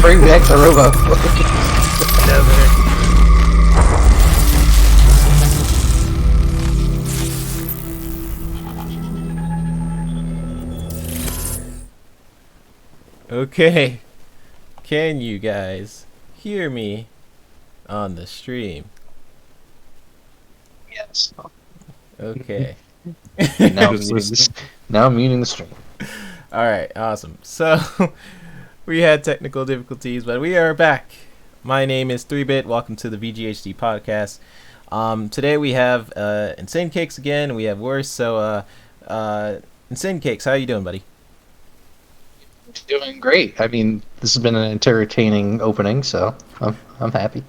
Bring back the robot. Okay, can you guys hear me on the stream? Yes. Okay. Now muting the stream. Alright, awesome. So, we had technical difficulties, but we are back. My name is 3-Bit. Welcome to the VGHD podcast. Today we have Insane Cakes again. We have Worse. So, Insane Cakes, how you doing, buddy? Doing great. I mean, this has been an entertaining opening, so I'm happy.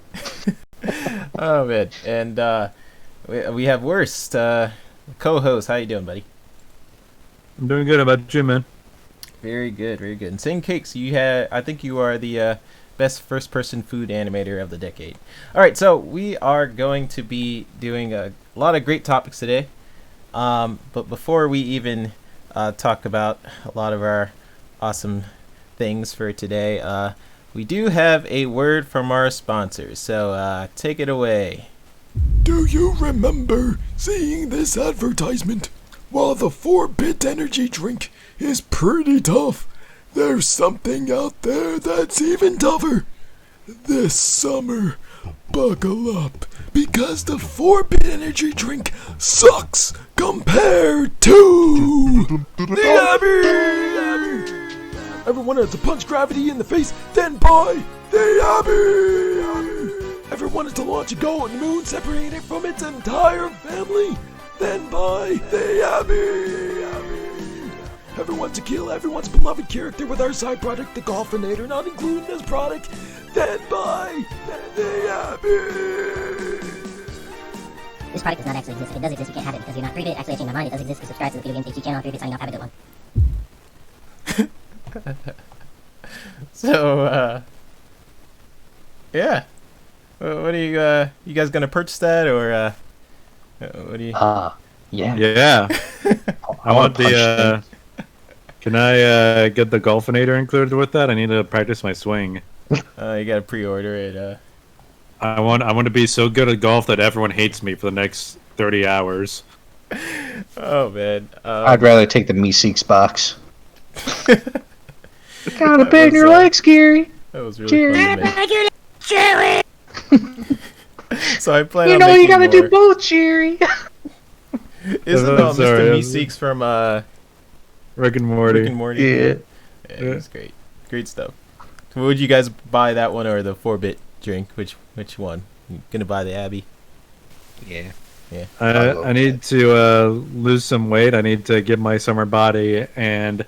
Oh man, and we have Worst co-host. How you doing, buddy? I'm doing good. How about you, man? Very good, very good. Insane Cakes, I think you are the best first-person food animator of the decade. All right, so we are going to be doing a lot of great topics today. But before we even talk about a lot of our awesome things for today, we do have a word from our sponsors, so take it away. Do you remember seeing this advertisement? While the 4-bit energy drink is pretty tough, there's something out there that's even tougher. This summer, buckle up, because the 4-bit energy drink sucks compared to the Abby! Everyone has to punch gravity in the face, then buy the Abby! Everyone has to launch a goal at the moon, separate it from its entire family, then buy the Abby! Everyone to kill everyone's beloved character with our side product, the Golfinator, not included in this product, then buy the Abby! This product does not actually exist. If it does exist, you can't have it because you're not 3-Bit. Actually, I changed my mind. It does exist. Subscribe to the Video Games HD channel. 3-Bit signing off. Have a good one. So, yeah. What are you guys gonna purchase that, or what do you? Yeah. Yeah. I want the. Can I get the Golfinator included with that? I need to practice my swing. You gotta pre-order it. I want to be so good at golf that everyone hates me for the next 30 hours. Oh man. I'd rather take the Meeseeks box. Gotta bang your legs, Gary. That was really fun to Jerry! So I plan You on know making you gotta more. do both, Jerry. Isn't Sorry, Mr. I- Meeseeks from Rick and Morty. Rick and Morty? Yeah. Yeah, it's great. Great stuff. So would you guys buy that one or the 4-bit drink? Which one? You gonna buy the Abby? Yeah. Yeah. I need to lose some weight. I need to get my summer body, and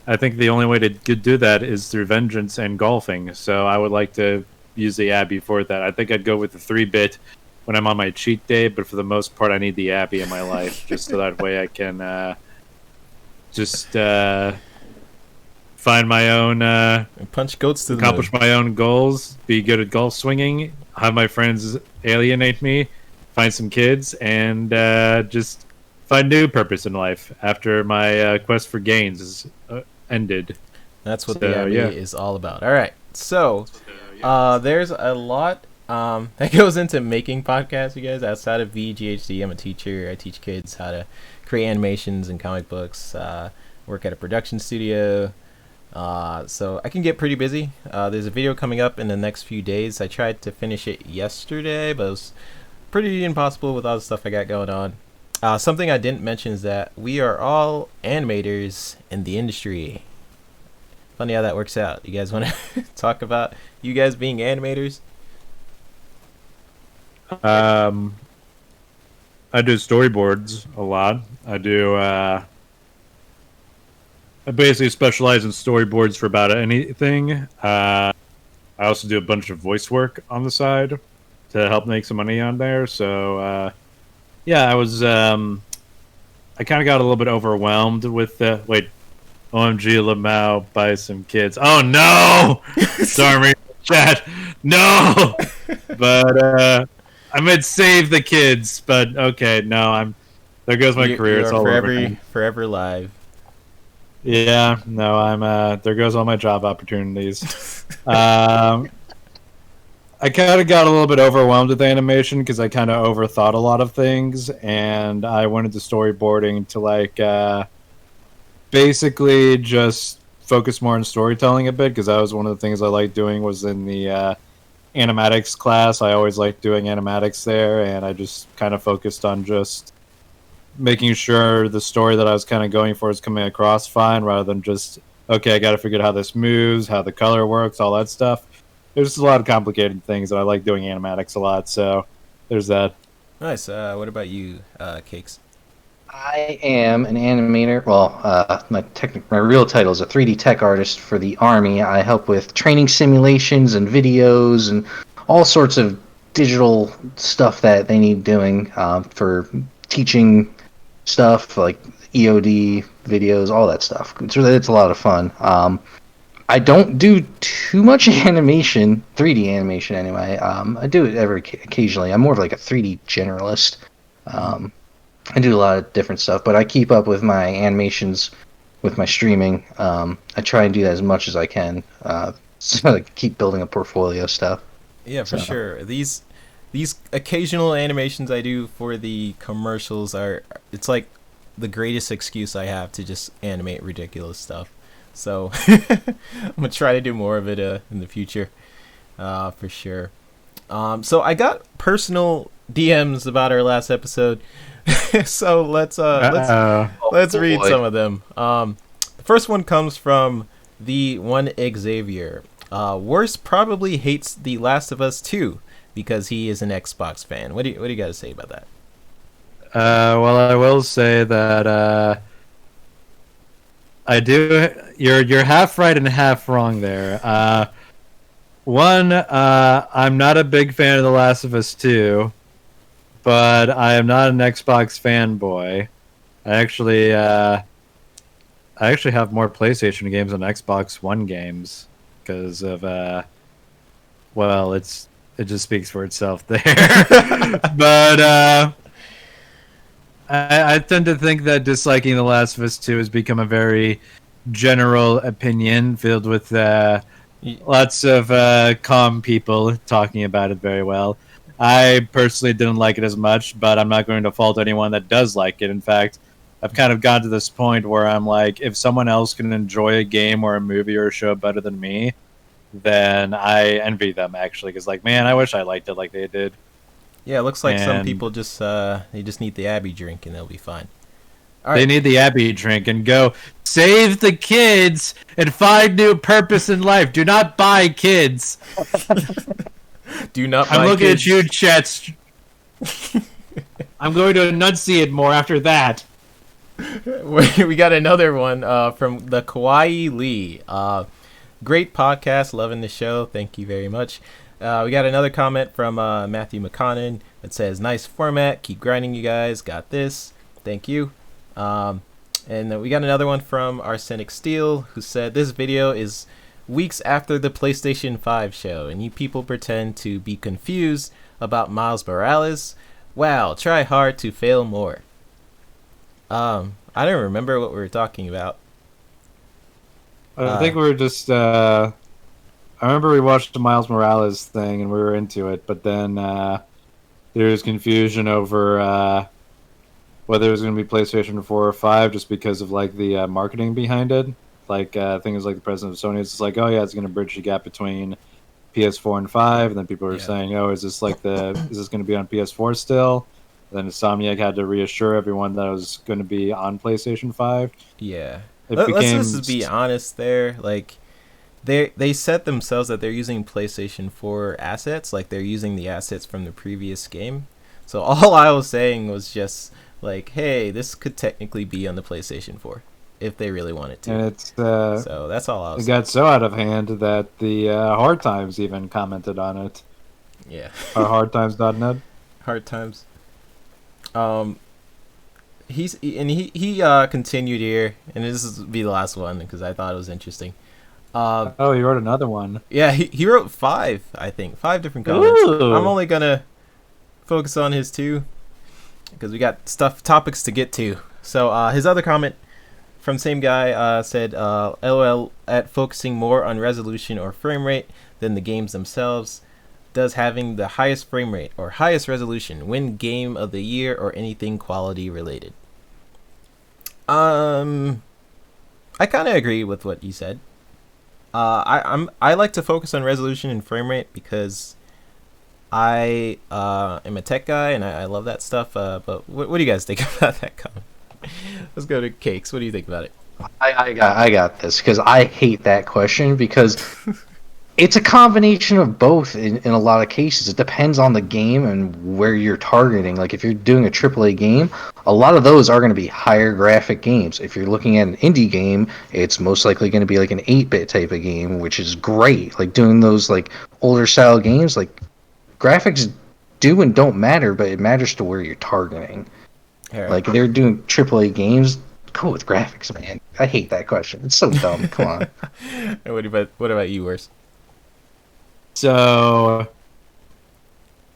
I think the only way to do that is through vengeance and golfing. So I would like to use the Abby for that. I think I'd go with the 3-bit when I'm on my cheat day, but for the most part, I need the Abby in my life just so that way I can find my own, And punch goats to the accomplish moon. my own goals, be good at golf swinging, have my friends alienate me, find some kids, and just find new purpose in life after my quest for gains is ended. That's what So, the Abby yeah. is all about. All right. So there's a lot that goes into making podcasts, you guys. Outside of VGHD, I'm a teacher. I teach kids how to create animations and comic books, work at a production studio. So I can get pretty busy. There's a video coming up in the next few days. I tried to finish it yesterday, but it was pretty impossible with all the stuff I got going on. Something I didn't mention is that we are all animators in the industry. Funny how that works out. You guys want to talk about you guys being animators? I do storyboards a lot. I basically specialize in storyboards for about anything. I also do a bunch of voice work on the side to help make some money on there. So, yeah, I kind of got a little bit overwhelmed with the... Wait, OMG, Lamau, buy some kids. Oh, no! Sorry, chat. No! But, I meant save the kids, but okay, no, there goes my career. It's all over. Forever live. Yeah, no, I'm. There goes all my job opportunities. um, I kind of got a little bit overwhelmed with animation because I kind of overthought a lot of things, and I went into storyboarding to basically just focus more on storytelling a bit because that was one of the things I liked doing was in the animatics class. I always liked doing animatics there, and I just kind of focused on just making sure the story that I was kind of going for is coming across fine rather than just, okay, I got to figure out how this moves, how the color works, all that stuff. There's just a lot of complicated things, and I like doing animatics a lot, so there's that. Nice. What about you, Cakes? I am an animator. Well, my real title is a 3D tech artist for the Army. I help with training simulations and videos and all sorts of digital stuff that they need doing for teaching stuff like EOD videos, all that stuff. It's a lot of fun. I don't do too much animation, 3D animation anyway. I do it occasionally. I'm more of like a 3D generalist. I do a lot of different stuff, but I keep up with my animations with my streaming. I try and do that as much as I can, so I keep building a portfolio stuff. Yeah, for sure. These occasional animations I do for the commercials it's like the greatest excuse I have to just animate ridiculous stuff. So I'm gonna try to do more of it in the future, for sure. So I got personal DMs about our last episode, so let's read boy. some of them. The first one comes from the one Xavier. Worst probably hates The Last of Us 2 because he is an Xbox fan. What do you got to say about that? Well, I will say that I do. You're half right and half wrong there. One, I'm not a big fan of The Last of Us 2, but I am not an Xbox fanboy. I actually have more PlayStation games than Xbox One games because of well, it just speaks for itself there. But I tend to think that disliking The Last of Us 2 has become a very general opinion filled with lots of calm people talking about it very well. I personally didn't like it as much, but I'm not going to fault anyone that does like it. In fact, I've kind of gotten to this point where I'm like, if someone else can enjoy a game or a movie or a show better than me, then I envy them, actually. Because, like, man, I wish I liked it like they did. Yeah, it looks like some people just they just need the Abby drink and they'll be fine. All They right. need the Abby drink and go save the kids and find new purpose in life. Do not buy kids. Do not. I'm buy looking kids. at you, Chet. I'm going to enunciate more after that. We got another one from the Kawaii Lee. Great podcast, loving the show. Thank you very much. We got another comment from Matthew McConnon that says, "Nice format. Keep grinding, you guys. Got this. Thank you." And we got another one from Arsenic Steel who said, "This video is weeks after the PlayStation 5 show, and you people pretend to be confused about Miles Morales. Wow, try hard to fail more." I don't remember what we were talking about. I think we were just. I remember we watched the Miles Morales thing and we were into it, but then there was confusion over whether it was going to be PlayStation 4 or 5 just because of like the marketing behind it. Like I think it was like the president of Sony is just like, oh yeah, it's going to bridge the gap between PS4 and 5, and then people were saying, oh, is this going to be on PS4 still? And then Insomniac had to reassure everyone that it was going to be on PlayStation 5. Yeah. It Let's became just be honest there. Like, they set themselves that they're using PlayStation 4 assets, like they're using the assets from the previous game. So all I was saying was just like, hey, this could technically be on the PlayStation 4 if they really wanted to. And it's so that's all I was it saying. got so out of hand that the Hard Times even commented on it. Yeah. Hardtimes.net. Hard times. He continued here, and this will be the last one because I thought it was interesting. Oh, he wrote another one. Yeah, he wrote 5, I think. 5 different comments. Ooh. I'm only gonna focus on his 2 because we got topics to get to. So his other comment from same guy said, LOL at focusing more on resolution or frame rate than the games themselves. Does having the highest frame rate or highest resolution win game of the year or anything quality related? I kind of agree with what you said. I like to focus on resolution and frame rate because I am a tech guy and I love that stuff. But what do you guys think about that comment? Let's go to Cakes. What do you think about it? I got this because I hate that question because it's a combination of both in a lot of cases. It depends on the game and where you're targeting. Like if you're doing a AAA game, a lot of those are going to be higher graphic games. If you're looking at an indie game, it's most likely going to be like an 8-bit type of game, which is great. Like doing those like older style games, like graphics do and don't matter, but it matters to where you're targeting. Like they're doing AAA games, cool with graphics, man. I hate that question. It's so dumb. Come on. And what about you, Worse? So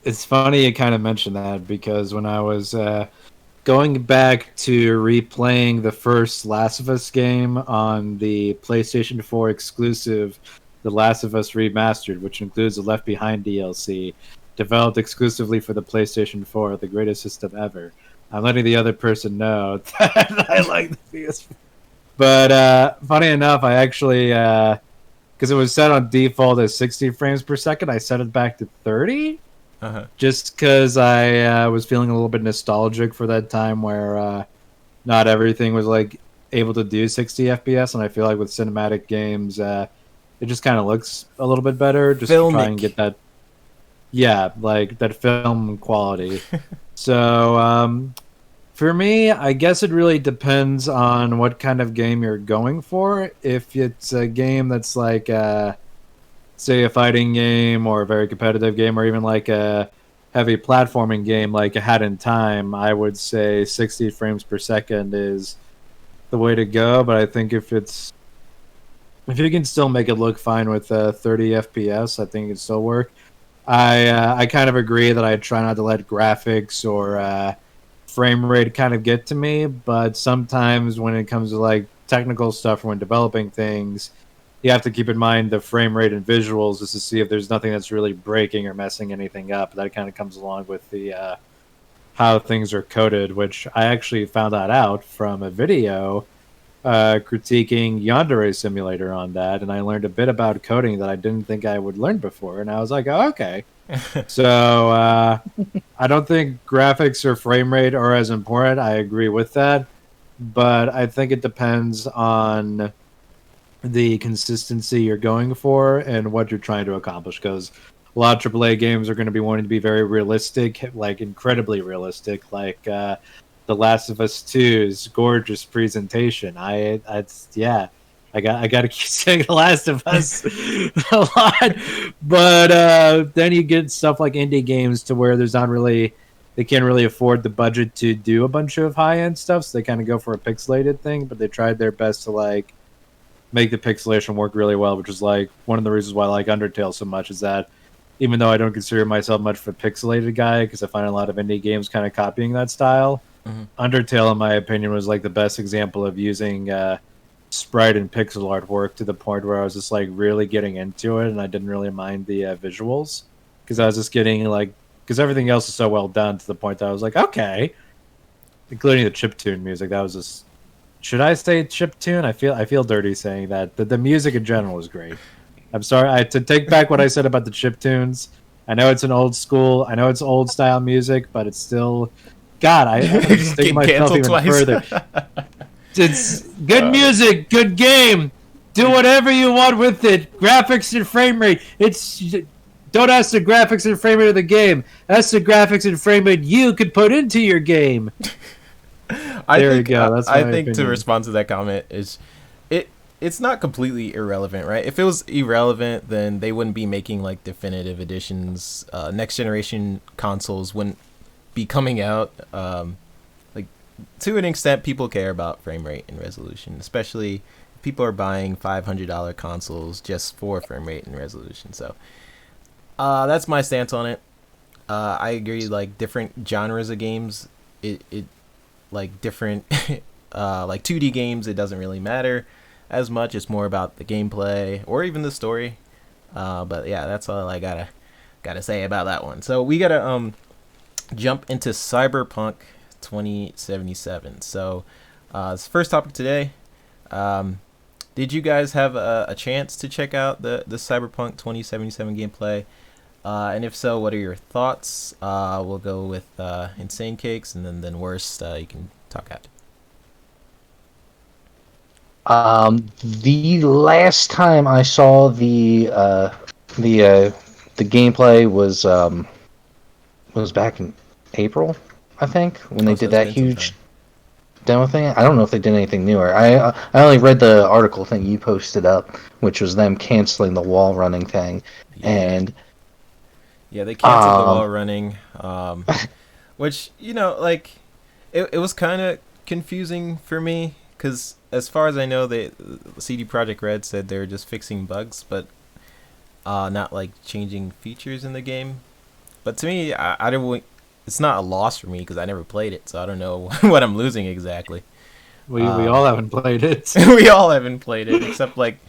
it's funny you kind of mentioned that because when I was going back to replaying the first Last of Us game on the PlayStation 4 exclusive, The Last of Us Remastered, which includes the Left Behind DLC, developed exclusively for the PlayStation 4, the greatest system ever. I'm letting the other person know that I like the PS4. But funny enough, I actually, because it was set on default as 60 frames per second, I set it back to 30. Just because I was feeling a little bit nostalgic for that time where not everything was like able to do 60 FPS, and I feel like with cinematic games, it just kind of looks a little bit better, just to try and get that, like that film quality. So for me, I guess it really depends on what kind of game you're going for. If it's a game that's like, say, a fighting game or a very competitive game or even like a heavy platforming game like A Hat in Time, I would say 60 frames per second is the way to go. But I think if you can still make it look fine with 30 FPS, I think it can still work. I kind of agree that I try not to let graphics or frame rate kind of get to me, but sometimes when it comes to like technical stuff or when developing things, you have to keep in mind the frame rate and visuals just to see if there's nothing that's really breaking or messing anything up. That kind of comes along with the how things are coded, which I actually found that out from a video critiquing Yandere Simulator on that, and I learned a bit about coding that I didn't think I would learn before, and I was like, oh, okay. So I don't think graphics or frame rate are as important. I agree with that, but I think it depends on the consistency you're going for and what you're trying to accomplish, because a lot of AAA games are going to be wanting to be very realistic, like incredibly realistic, like The Last of Us 2's gorgeous presentation. I got to keep saying The Last of Us a lot, but then you get stuff like indie games to where they can't really afford the budget to do a bunch of high end stuff, so they kind of go for a pixelated thing. But they tried their best to like make the pixelation work really well, which is like one of the reasons why I like Undertale so much. Is that even though I don't consider myself much of a pixelated guy, because I find a lot of indie games kind of copying that style, Undertale, in my opinion, was like the best example of using sprite and pixel art work to the point where I was just like really getting into it, and I didn't really mind the visuals, because I was just getting like, because everything else is so well done to the point that I was like, okay, including the chiptune music. That was just, should I say chiptune? I feel dirty saying that. The music in general is great. I'm sorry to take back what I said about the chiptunes. I know it's old style music, but it's still, God, I'm sticking myself even further. It's good music, good game. Do whatever you want with it. Graphics and frame rate. Don't ask the graphics and frame rate of the game. Ask the graphics and frame rate you could put into your game. There you go. That's my opinion. To respond to that comment is, it's not completely irrelevant, right? If it was irrelevant, then they wouldn't be making like definitive editions. Next generation consoles wouldn't be coming out. Like, to an extent, people care about frame rate and resolution, especially if people are buying $500 consoles just for frame rate and resolution. So that's my stance on it. I agree, like different genres of games, it like different like 2D games, it doesn't really matter as much. It's more about the gameplay or even the story. But yeah, that's all I gotta say about that one. So we gotta jump into Cyberpunk 2077. So it's the first topic today. Did you guys have a chance to check out the Cyberpunk 2077 gameplay? And if so, what are your thoughts? We'll go with Insane Cakes, and then worst. You can talk after. The last time I saw the gameplay was back in April, I think, when they did that huge demo thing. I don't know if they did anything newer. I only read the article thing you posted up, which was them canceling the wall running thing, and yeah, they canceled the wall running, which like it was kind of confusing for me because as far as I know, CD Projekt Red said they were just fixing bugs, but not like changing features in the game. But to me, I don't. It's not a loss for me because I never played it, so I don't know what I'm losing exactly. We all haven't played it. We all haven't played it, except like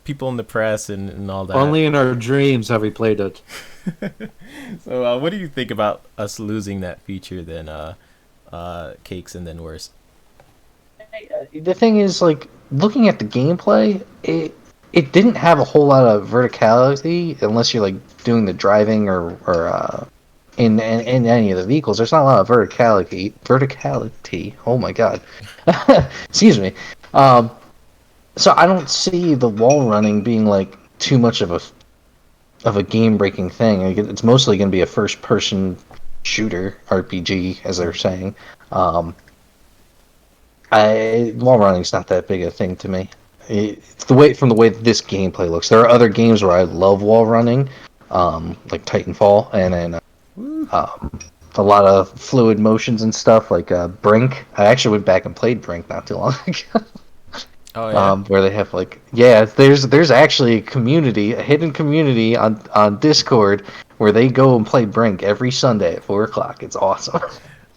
people in the press and all that. Only in our dreams have we played it. So what do you think about us losing that feature then, Cakes, and then worse? The thing is, like, looking at the gameplay, it didn't have a whole lot of verticality unless you're like doing the driving or in any of the vehicles. There's not a lot of verticality. Oh my god. Excuse me. So I don't see the wall running being like too much of a game breaking thing. Like, it's mostly going to be a first person shooter RPG, as they're saying. Wall running's not that big a thing to me. It's the way this gameplay looks. There are other games where I love wall running, like Titanfall, and then a lot of fluid motions and stuff like Brink. I actually went back and played Brink not too long ago. Oh yeah. Where they have there's actually a hidden community on Discord where they go and play Brink every Sunday at 4:00. It's awesome.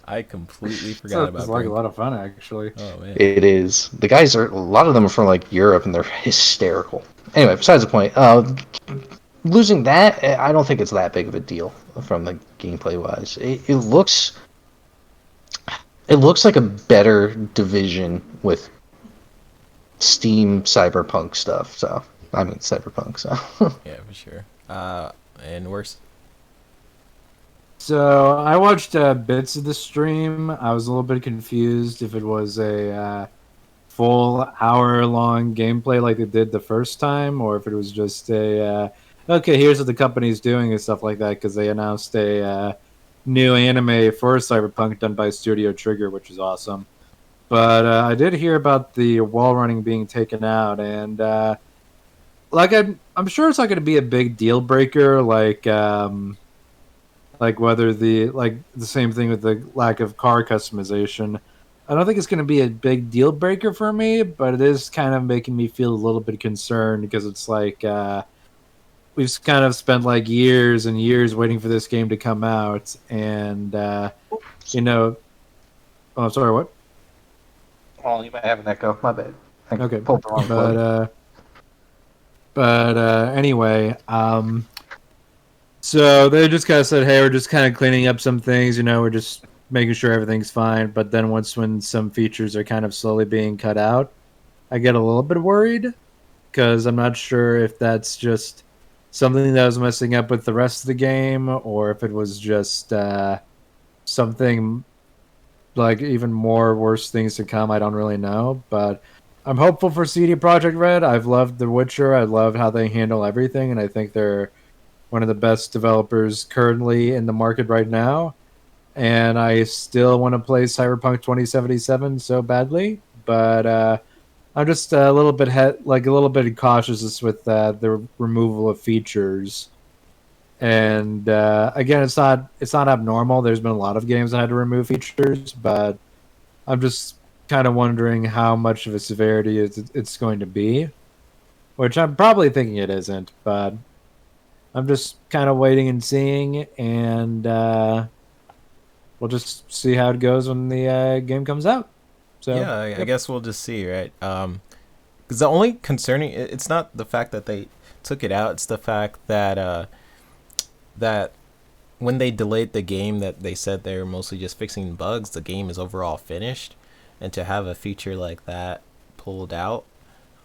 I completely forgot about It's like Brink. a lot of fun, actually. Oh man. It is. The guys a lot of them are from like Europe and they're hysterical. Anyway, besides the point, losing that, I don't think it's that big of a deal from the gameplay wise. It looks like a better Division with Steam Cyberpunk stuff. So I mean Cyberpunk. So Yeah, for sure. And worse. So I watched bits of the stream. I was a little bit confused if it was a full hour-long gameplay like they did the first time, or if it was just a okay, here's what the company's doing and stuff like that, because they announced a new anime for Cyberpunk done by Studio Trigger, which is awesome. But I did hear about the wall running being taken out, and like I'm sure it's not going to be a big deal breaker, like whether the same thing with the lack of car customization. I don't think it's going to be a big deal breaker for me, but it is kind of making me feel a little bit concerned because it's like we've kind of spent like years and years waiting for this game to come out, and oh, sorry, what? oh, you might have an echo. My bad. Okay, pulled the wrong plug. but anyway, so they just kind of said, hey, we're just kind of cleaning up some things, we're just making sure everything's fine. But then when some features are kind of slowly being cut out, I get a little bit worried because I'm not sure if that's just something that was messing up with the rest of the game, or if it was just something like even more worse things to come. I don't really know, but I'm hopeful for CD Projekt Red. I've loved The Witcher. I love how they handle everything, and I think they're one of the best developers currently in the market right now. And I still want to play Cyberpunk 2077 so badly, but I'm just a little bit cautious with the removal of features. And again, it's not abnormal. There's been a lot of games that had to remove features, but I'm just kind of wondering how much of a severity it's going to be, which I'm probably thinking it isn't, but I'm just kind of waiting and seeing, and we'll just see how it goes when the game comes out. So yeah, I guess we'll just see, right? Because the only concerning, it's not the fact that they took it out, it's the fact that that when they delayed the game, that they said they were mostly just fixing bugs, the game is overall finished, and to have a feature like that pulled out,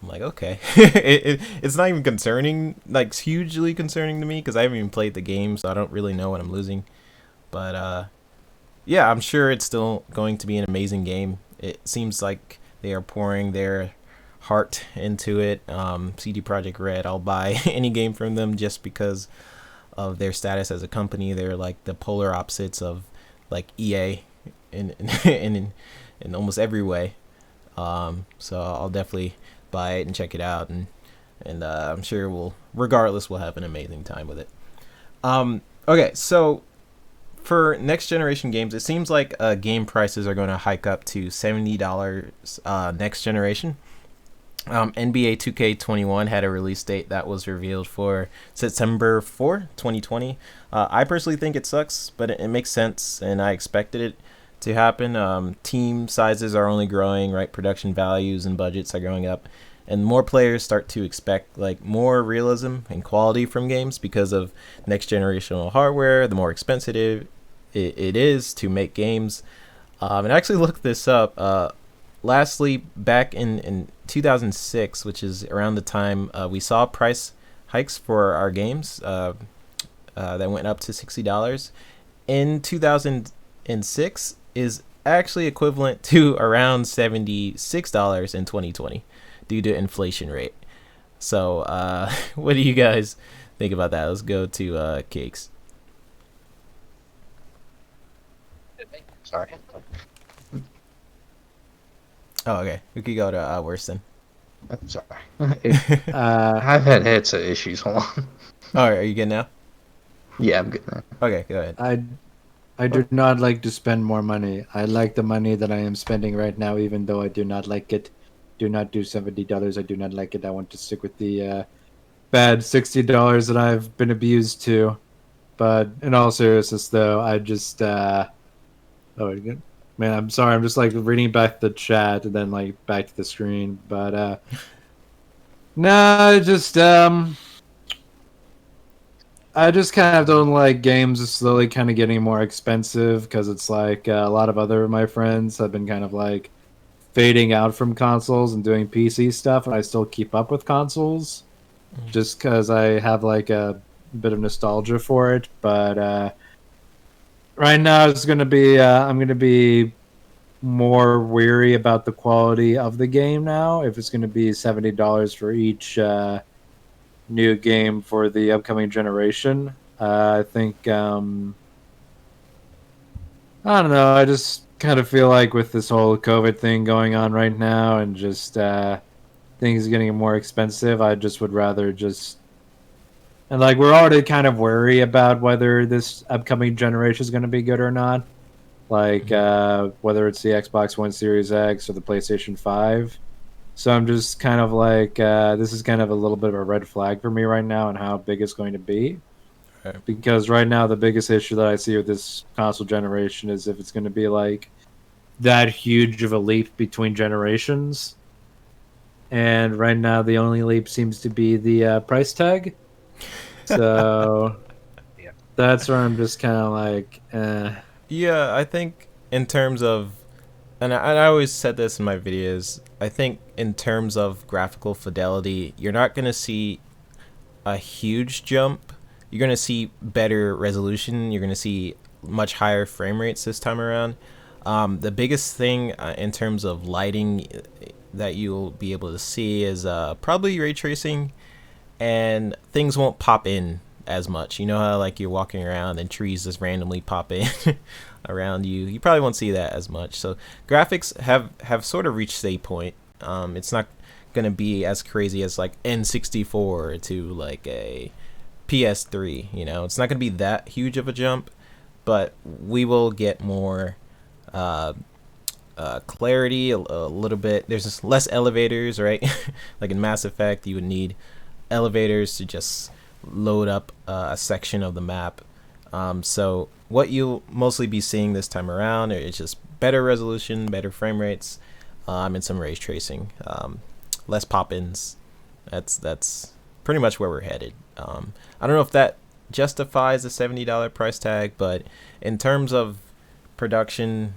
I'm like, okay. It's not even concerning, like it's hugely concerning to me, because I haven't even played the game, so I don't really know what I'm losing. But yeah, I'm sure it's still going to be an amazing game. It seems like they are pouring their heart into it. CD Projekt Red, I'll buy any game from them just because of their status as a company. They're like the polar opposites of like EA in almost every way. So I'll definitely buy it and check it out, and I'm sure we'll have an amazing time with it. Okay, so for next generation games, it seems like game prices are going to hike up to $70 next generation. NBA 2K21 had a release date that was revealed for September 4, 2020. I personally think it sucks, but it makes sense, and I expected it to happen. Team sizes are only growing, right? Production values and budgets are going up, and more players start to expect like more realism and quality from games because of next generational hardware. The more expensive it is to make games. And I actually looked this up. Lastly, back in 2006, which is around the time we saw price hikes for our games that went up to $60. In 2006 is actually equivalent to around $76 in 2020 due to inflation rate. So what do you guys think about that? Let's go to Cakes. Sorry. Oh, okay. We could go to Worston. I'm sorry. I've had headset issues. Hold on. All right, are you good now? Yeah, I'm good now. Okay, go ahead. I do not like to spend more money. I like the money that I am spending right now, even though I do not like it. Do not do $70. I do not like it. I want to stick with the bad $60 that I've been abused to. But in all seriousness, though, I just man, I'm sorry. I'm just like reading back the chat and then like back to the screen. But no, I just kind of don't like games slowly kind of getting more expensive because it's like a lot of other of my friends have been kind of like fading out from consoles and doing PC stuff, and I still keep up with consoles just because I have like a bit of nostalgia for it. But right now it's gonna be I'm gonna be more weary about the quality of the game now. If it's gonna be $70 for each new game for the upcoming generation, I think I don't know. I just kind of feel like with this whole COVID thing going on right now and just things getting more expensive, I just would rather just. And like we're already kind of worried about whether this upcoming generation is going to be good or not. Like whether it's the Xbox One Series X or the PlayStation 5. So I'm just kind of like this is kind of a little bit of a red flag for me right now and how big it's going to be. Okay. Because right now the biggest issue that I see with this console generation is if it's going to be like that huge of a leap between generations. And right now the only leap seems to be the price tag. So Yeah. that's where I'm just kind of like, Yeah, I think in terms of, and I always said this in my videos, I think in terms of graphical fidelity, you're not going to see a huge jump. You're going to see better resolution. You're going to see much higher frame rates this time around. The biggest thing in terms of lighting that you'll be able to see is probably ray tracing, and things won't pop in as much. You know how like you're walking around and trees just randomly pop in around you? You probably won't see that as much. So graphics have sort of reached a point. It's not going to be as crazy as like N64 to like a PS3. You know, it's not going to be that huge of a jump, but we will get more clarity a little bit. There's just less elevators, right? Like in Mass Effect, you would need elevators to just load up a section of the map. So what you'll mostly be seeing this time around is just better resolution, better frame rates, and some ray tracing, less pop-ins. That's pretty much where we're headed. I don't know if that justifies the $70 price tag, but in terms of production,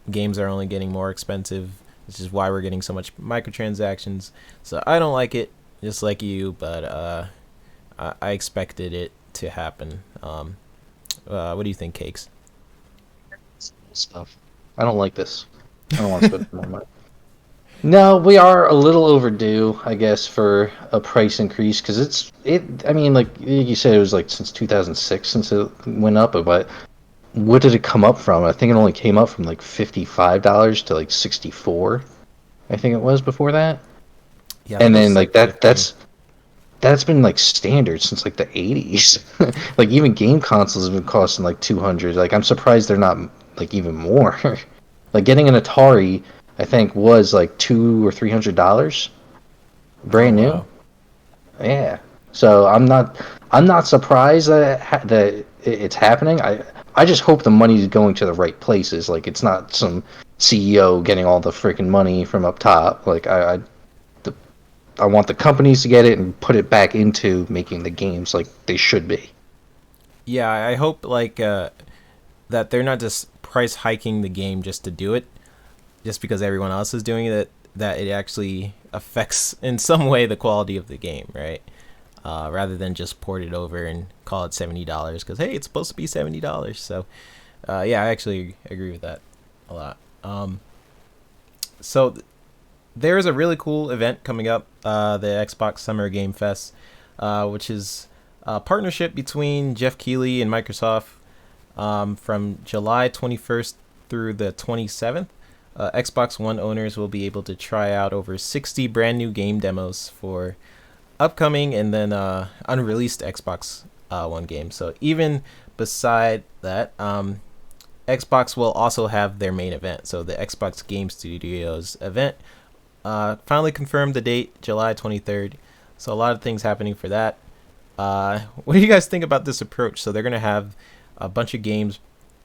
games are only getting more expensive, which is why we're getting so much microtransactions. So I don't like it, just like you, but I expected it to happen. What do you think, Cakes? Stuff. I don't like this. I don't want to spend more money. No, we are a little overdue, I guess, for a price increase because I mean, like you said, it was like since 2006 since it went up. But what did it come up from? I think it only came up from like $55 to like 64. I think it was before that. Yeah, And then like 50. that's been like standard since like the 80s. Like even game consoles have been costing like 200. Like I'm surprised they're not like even more. Like getting an Atari, I think was like $200 or $300, brand new. Wow. Yeah. So I'm not surprised that it's happening. I just hope the money is going to the right places. Like it's not some CEO getting all the freaking money from up top. Like I want the companies to get it and put it back into making the games like they should be. Yeah, I hope like that they're not just price hiking the game just to do it, just because everyone else is doing it. That it actually affects in some way the quality of the game, right? Rather than just port it over and call it $70 because hey, it's supposed to be $70. So yeah, I actually agree with that a lot. So there is a really cool event coming up, the Xbox Summer Game Fest, which is a partnership between Jeff Keighley and Microsoft, from July 21st through the 27th. Xbox One owners will be able to try out over 60 brand new game demos for upcoming and then unreleased Xbox One games. So even beside that, Xbox will also have their main event. So the Xbox Game Studios event finally confirmed the date, July 23rd. So a lot of things happening for that. What do you guys think about this approach? So they're going to have a bunch of games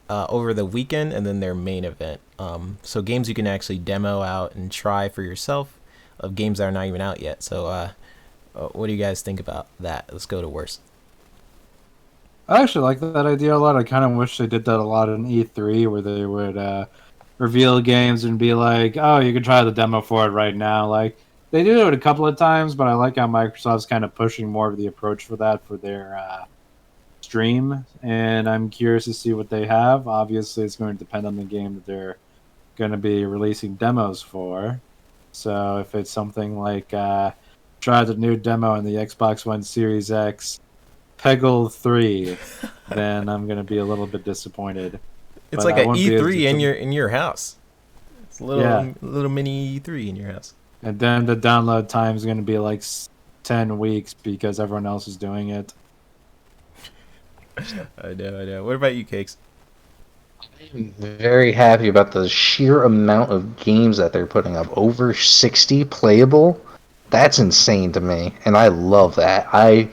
over the weekend and then their main event. So games you can actually demo out and try for yourself of games that are not even out yet. So what do you guys think about that? Let's go to worst. I actually like that idea a lot. I kind of wish they did that a lot in E3, where they would reveal games and be like, "Oh, you can try the demo for it right now." Like they do it a couple of times, but I like how Microsoft's kind of pushing more of the approach for that for their stream. And I'm curious to see what they have. Obviously, it's going to depend on the game that they're going to be releasing demos for. So if it's something like try the new demo in the Xbox One Series X, Peggle 3, then I'm going to be a little bit disappointed. It's But like I an won't be able E3 to- in your house. It's a little mini E3 in your house. And then the download time is going to be like 10 weeks because everyone else is doing it. I know. What about you, Cakes? I'm very happy about the sheer amount of games that they're putting up. Over 60 playable. That's insane to me, and I love that. I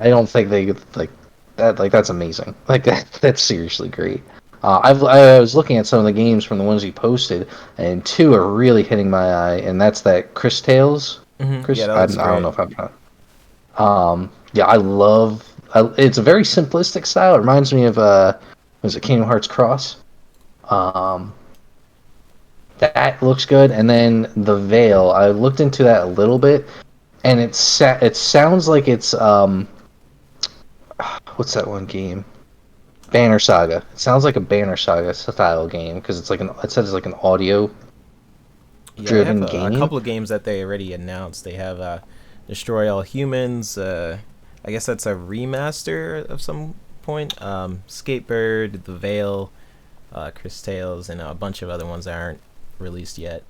don't think they could like that. Like that's amazing. Like that's seriously great. I was looking at some of the games from the ones you posted, and two are really hitting my eye, and that's that Chris Tales. Chris, Yeah, that I looks don't know great. if I'm. Yeah, I love. It's a very simplistic style. It reminds me of was it Kingdom Hearts Cross? That looks good, and then the Veil. I looked into that a little bit, and it sounds like it's what's that one game? Banner Saga. It sounds like a Banner Saga style game because it's like it says it's like an audio Yeah, they have driven a game. couple of games that they already announced. They have Destroy All Humans. I guess that's a remaster of some point. Skatebird, The Veil, Chris Tales, and a bunch of other ones that aren't released yet.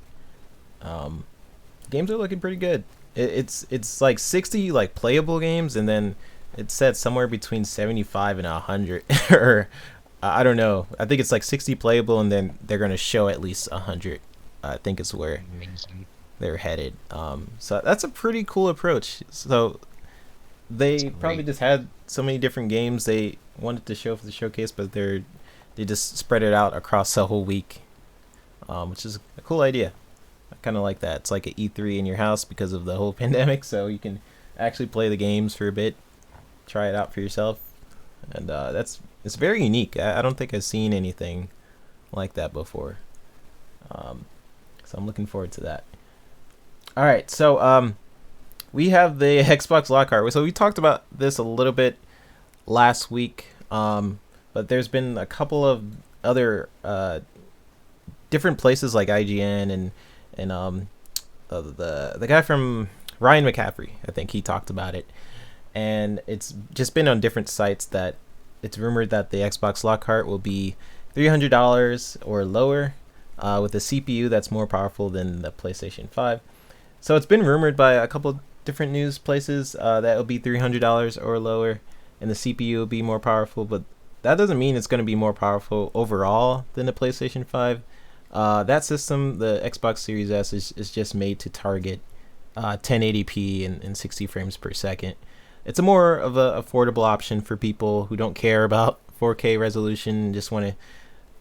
Games are looking pretty good. It's like 60 like playable games, and then it said somewhere between 75 and 100, or I don't know. I think it's like 60 playable, and then they're gonna show at least 100. I think it's where they're headed. So that's a pretty cool approach. So they probably just had so many different games they wanted to show for the showcase, but they just spread it out across the whole week. which is a cool idea. I kind of like that. It's like an E3 in your house because of the whole pandemic, so you can actually play the games for a bit, try it out for yourself, and it's very unique. I don't think I've seen anything like that before, so I'm looking forward to that. All right, so we have the Xbox Lockhart. So we talked about this a little bit last week, but there's been a couple of other different places like IGN and the guy from Ryan McCaffrey, I think he talked about it, and it's just been on different sites that it's rumored that the Xbox Lockhart will be $300 or lower, with a CPU that's more powerful than the PlayStation 5. So it's been rumored by a couple different news places that it'll be $300 or lower, and the CPU will be more powerful, but that doesn't mean it's going to be more powerful overall than the PlayStation 5. That system, the Xbox Series S, is just made to target 1080p and 60 frames per second. It's a more of an affordable option for people who don't care about 4K resolution and just want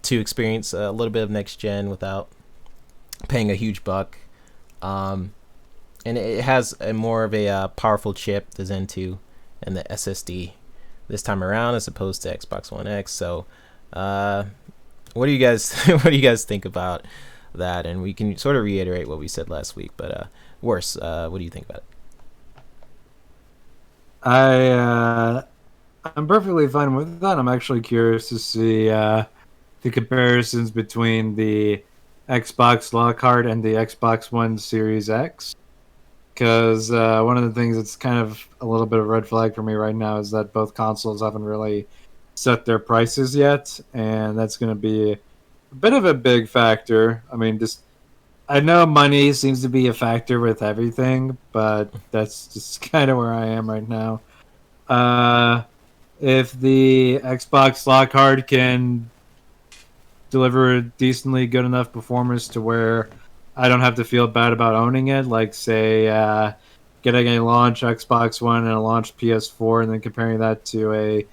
to experience a little bit of next gen without paying a huge buck. And it has a more of a powerful chip, the Zen 2, and the SSD this time around as opposed to Xbox One X. So, what do you guys think about that? And we can sort of reiterate what we said last week. But Worse, what do you think about it? I'm perfectly fine with that. I'm actually curious to see the comparisons between the Xbox Lockhart and the Xbox One Series X. Because one of the things that's kind of a little bit of a red flag for me right now is that both consoles haven't really set their prices yet, and that's going to be a bit of a big factor. I mean, I know money seems to be a factor with everything, but that's just kind of where I am right now. If the Xbox Lockhart can deliver a decently good enough performance to where I don't have to feel bad about owning it, like, say, getting a launch Xbox One and a launch PS4 and then comparing that to a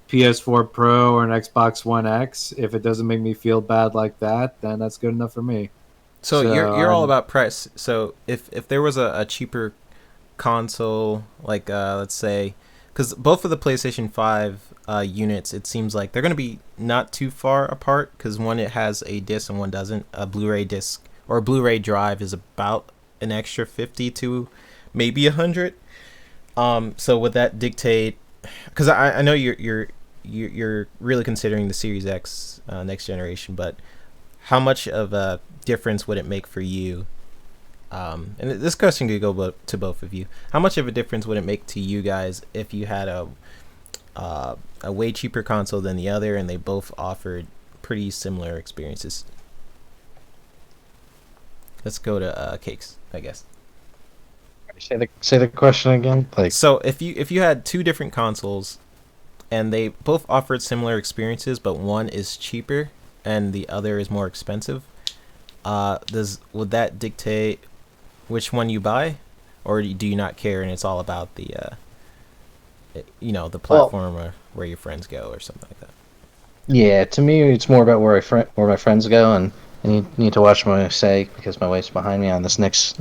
PS4 Pro or an Xbox One X, if it doesn't make me feel bad like that, then that's good enough for me. So you're all about price. So if there was a cheaper console, like let's say, because both of the PlayStation 5 units, it seems like they're going to be not too far apart, because one it has a disc and one doesn't. A Blu-ray disc or a Blu-ray drive is about an extra 50 to maybe 100. So would that dictate? Because I know you're really considering the Series X next generation, but how much of a difference would it make for you? And this question could go to both of you. How much of a difference would it make to you guys if you had a way cheaper console than the other, and they both offered pretty similar experiences? Let's go to Cakes, I guess. Say the question again. Like, so if you had two different consoles and they both offered similar experiences, but one is cheaper and the other is more expensive, would that dictate which one you buy, or do you not care and it's all about the the platform or where your friends go or something like that? Yeah, to me, it's more about where my friends go, and I need to watch what I say because my wife's behind me on this next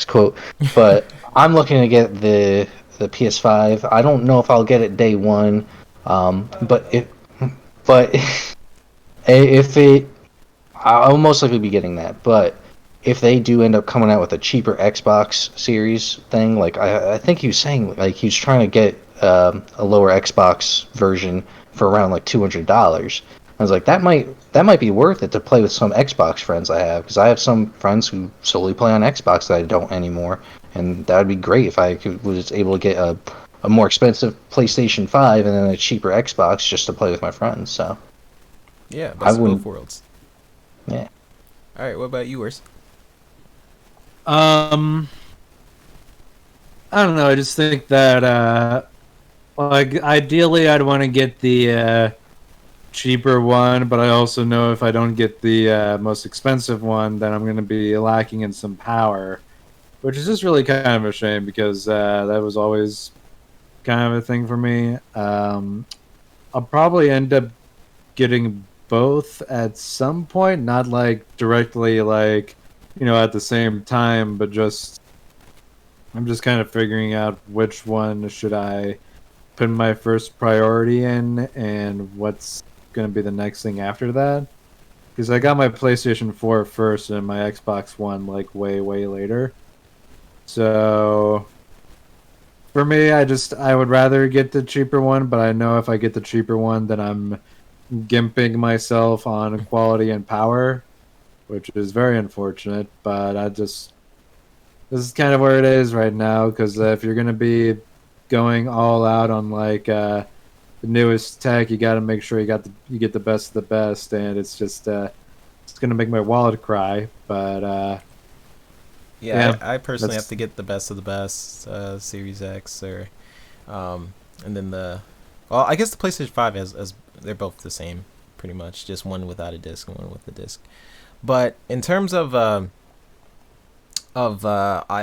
quote. But I'm looking to get the PS5. I don't know if I'll get it day one, but if it, I'll most likely be getting that. But if they do end up coming out with a cheaper Xbox Series thing, like I think he was saying, like he was trying to get a lower Xbox version for around like $200. I was like, that might be worth it to play with some Xbox friends I have, because I have some friends who solely play on Xbox that I don't anymore, and that would be great if I was able to get a more expensive PlayStation 5 and then a cheaper Xbox just to play with my friends. So yeah, best of both worlds. Yeah. All right, what about you, Urs? I don't know. I just think that like ideally I'd want to get the cheaper one, but I also know if I don't get the most expensive one, then I'm going to be lacking in some power, which is just really kind of a shame, because that was always kind of a thing for me. I'll probably end up getting both at some point, not like directly like, at the same time, but I'm just kind of figuring out which one should I put my first priority in and what's going to be the next thing after that. Because I got my PlayStation 4 first and my Xbox One like way, way later. So for me, I would rather get the cheaper one, but I know if I get the cheaper one, then I'm gimping myself on quality and power, which is very unfortunate. But this is kind of where it is right now. Because if you're gonna be going all out on like the newest tech, you got to make sure you get the best of the best, and it's just it's gonna make my wallet cry. But yeah, I personally have to get the best of the best, Series X, or and then I guess the PlayStation 5 as they're both the same, pretty much, just one without a disc and one with a disc. But in terms of I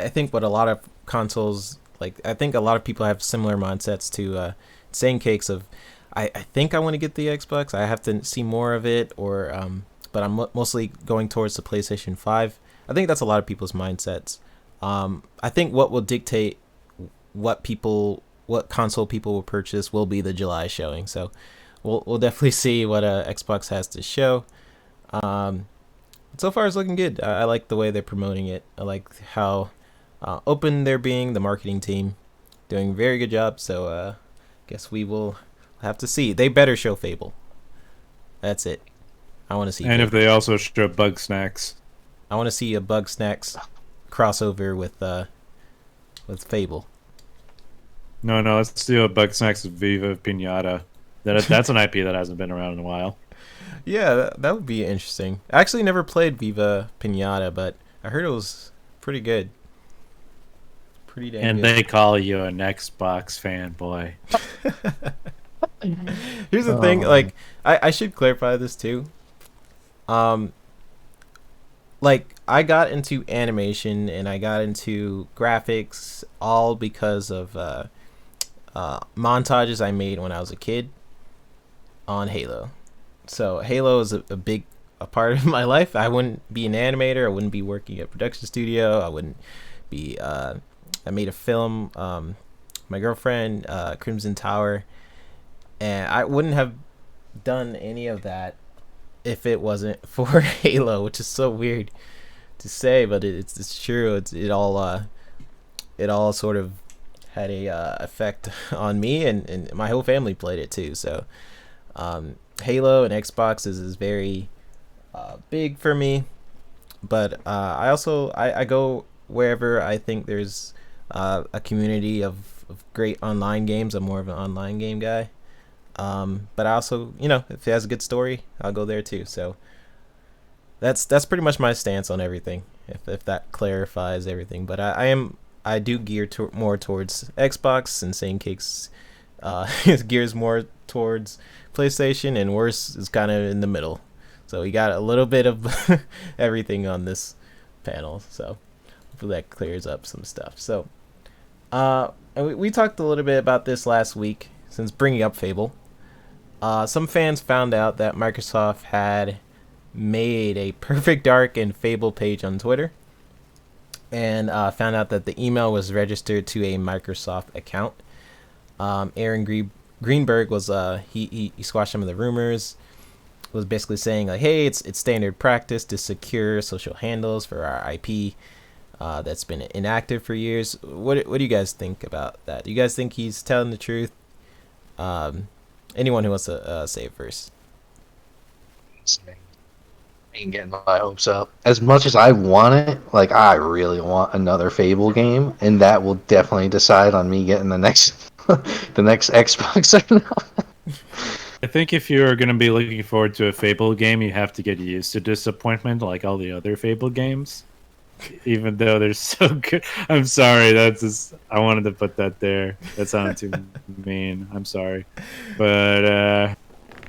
think what a lot of consoles, like, I think a lot of people have similar mindsets to saying cakes of, I think I want to get the Xbox. I have to see more of it, or but I'm mostly going towards the PlayStation 5. I think that's a lot of people's mindsets. I think what will dictate what console people will purchase will be the July showing. So we'll definitely see what Xbox has to show. So far it's looking good. I like the way they're promoting it. I like how open they're being. The marketing team doing a very good job. So guess we will have to see. They better show Fable. That's it. I want to see. And Fable. if they also show Bug Snacks. I want to see a Bug Snacks crossover with Fable. No, let's do a Bug Snacks Viva Pinata. That's an IP that hasn't been around in a while. Yeah, that would be interesting. I actually never played Viva Pinata, but I heard it was pretty good. Pretty damn and good. They call you an Xbox fanboy. Here's the thing, like, I should clarify this too. Like, I got into animation and I got into graphics all because of montages I made when I was a kid on Halo. So Halo is a big part of my life. I wouldn't be an animator. I wouldn't be working at a production studio. I wouldn't be. I made a film. My girlfriend, Crimson Tower, and I wouldn't have done any of that if it wasn't for Halo, which is so weird to say, but it's true. It all sort of had a effect on me, and my whole family played it too. So Halo and Xbox is very big for me, but I also I go wherever I think there's a community of great online games. I'm more of an online game guy. But I also, if it has a good story, I'll go there too. So that's pretty much my stance on everything. If that clarifies everything, but I do gear more towards Xbox, and Sane Cakes gears more towards PlayStation, and Worse is kind of in the middle. So we got a little bit of everything on this panel. So hopefully that clears up some stuff. So we talked a little bit about this last week, since bringing up Fable. Some fans found out that Microsoft had made a Perfect Dark and Fable page on Twitter, and found out that the email was registered to a Microsoft account. Aaron Greenberg was he squashed some of the rumors. Was basically saying like, hey, it's standard practice to secure social handles for our IP that's been inactive for years. What do you guys think about that? Do you guys think he's telling the truth? Anyone who wants to say it first. I ain't getting my hopes up. As much as I want it, like, I really want another Fable game, and that will definitely decide on me getting the next the next Xbox or not. I think if you're going to be looking forward to a Fable game, you have to get used to disappointment like all the other Fable games. Even though they're so good. I'm sorry, I wanted to put that there. That sounded too mean. I'm sorry. But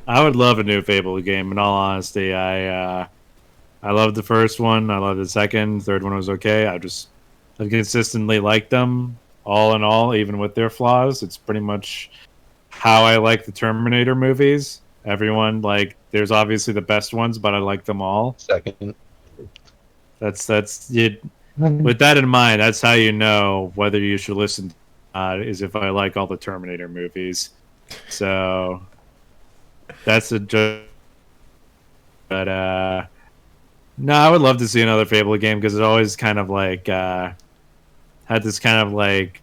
I would love a new Fable game, in all honesty. I loved the first one, I loved the second, third one was okay. I've consistently liked them, all in all, even with their flaws. It's pretty much how I like the Terminator movies. everyone. Like, there's obviously the best ones, but I like them all. Second. That's you. With that in mind, that's how you know whether you should listen. Is if I like all the Terminator movies. So that's a joke. But no, I would love to see another Fable game because it always kind of like had this kind of like,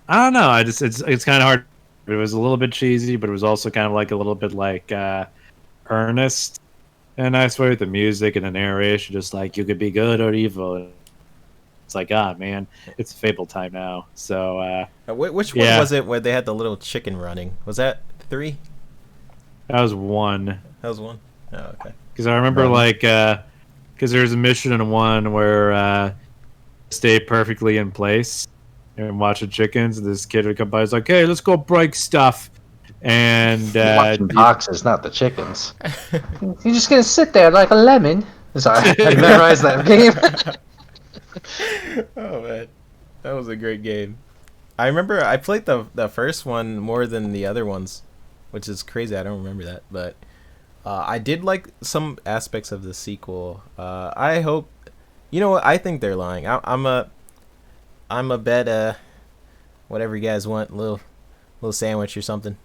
I don't know. It's kind of hard. It was a little bit cheesy, but it was also kind of like a little bit like earnest in a nice way with the music and the narration. Just like you could be good or evil. It's like, man, it's Fable time now. So which one was it where they had the little chicken running? Was that 3? that was 1. That was 1. Oh, okay. Because I remember because there's a mission in 1 where stay perfectly in place and watch the chickens. And this kid would come by, he's like, "Hey, let's go break stuff." And Watching boxes, not the chickens. You're just gonna sit there like a lemon. Sorry, I memorized that game. Oh man, that was a great game. I remember I played the first one more than the other ones, which is crazy. I don't remember that, but I did like some aspects of the sequel. I hope, you know what? I think they're lying. I'm a bet whatever you guys want, little sandwich or something.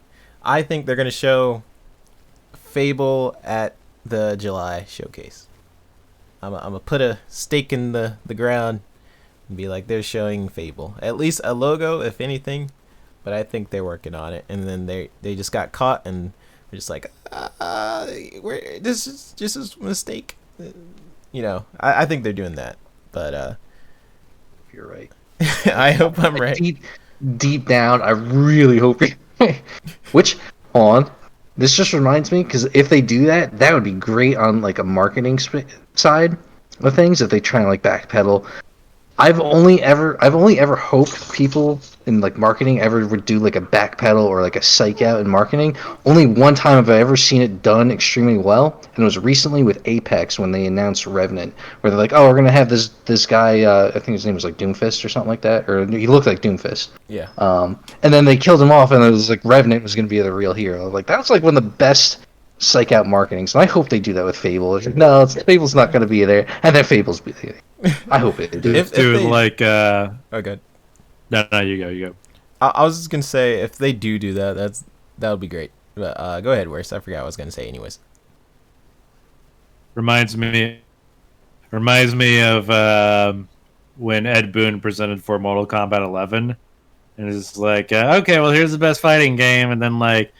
I think they're gonna show Fable at the July showcase. I'm gonna put a stake in the ground and be like, they're showing Fable. At least a logo, if anything. But I think they're working on it. And then they just got caught and they're just like, this is just a mistake. You know, I think they're doing that. But You're right. I hope I'm right. Deep down, I really hope you're right. Which, hold on. This just reminds me, because if they do that, that would be great on like a marketing side of things. If they try and like backpedal, I've only ever hoped people in like marketing ever would do like a backpedal or like a psych out in marketing. Only one time have I ever seen it done extremely well, and it was recently with Apex when they announced Revenant, where they're like, "Oh, we're gonna have this guy. I think his name was like Doomfist or something like that, or he looked like Doomfist." Yeah. And then they killed him off, and it was like Revenant was gonna be the real hero. Like that's like one of the best psych out marketing. So I hope they do that with Fable. It's like, no, Fable's not gonna be there, and then Fable's be there. I hope it do. If do they... like oh, good. No, you go. I was just gonna say, if they do that, that would be great. But go ahead, Worst. I forgot what I was gonna say, anyways. Reminds me of when Ed Boon presented for Mortal Kombat 11, and it's like, okay, well, here's the best fighting game, and then like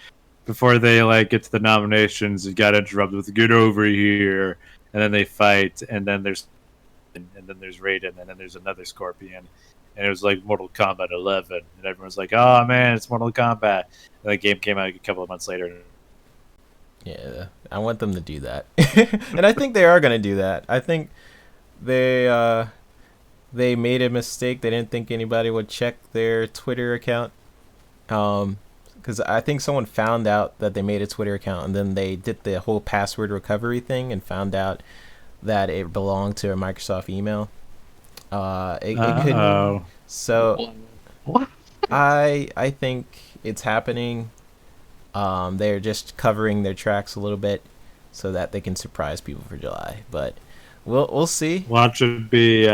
before they like get to the nominations, it got interrupted with "Get over here," and then they fight, and then there's Raiden, and then there's another Scorpion. And it was like Mortal Kombat 11, and everyone's like, "Oh man, it's Mortal Kombat!" And the game came out like a couple of months later. Yeah, I want them to do that, and I think they are gonna do that. I think they made a mistake. They didn't think anybody would check their Twitter account, because I think someone found out that they made a Twitter account, and then they did the whole password recovery thing, and found out that it belonged to a Microsoft email. It couldn't. So What? I think it's happening. They're just covering their tracks a little bit so that they can surprise people for July. But we'll see. Watch it be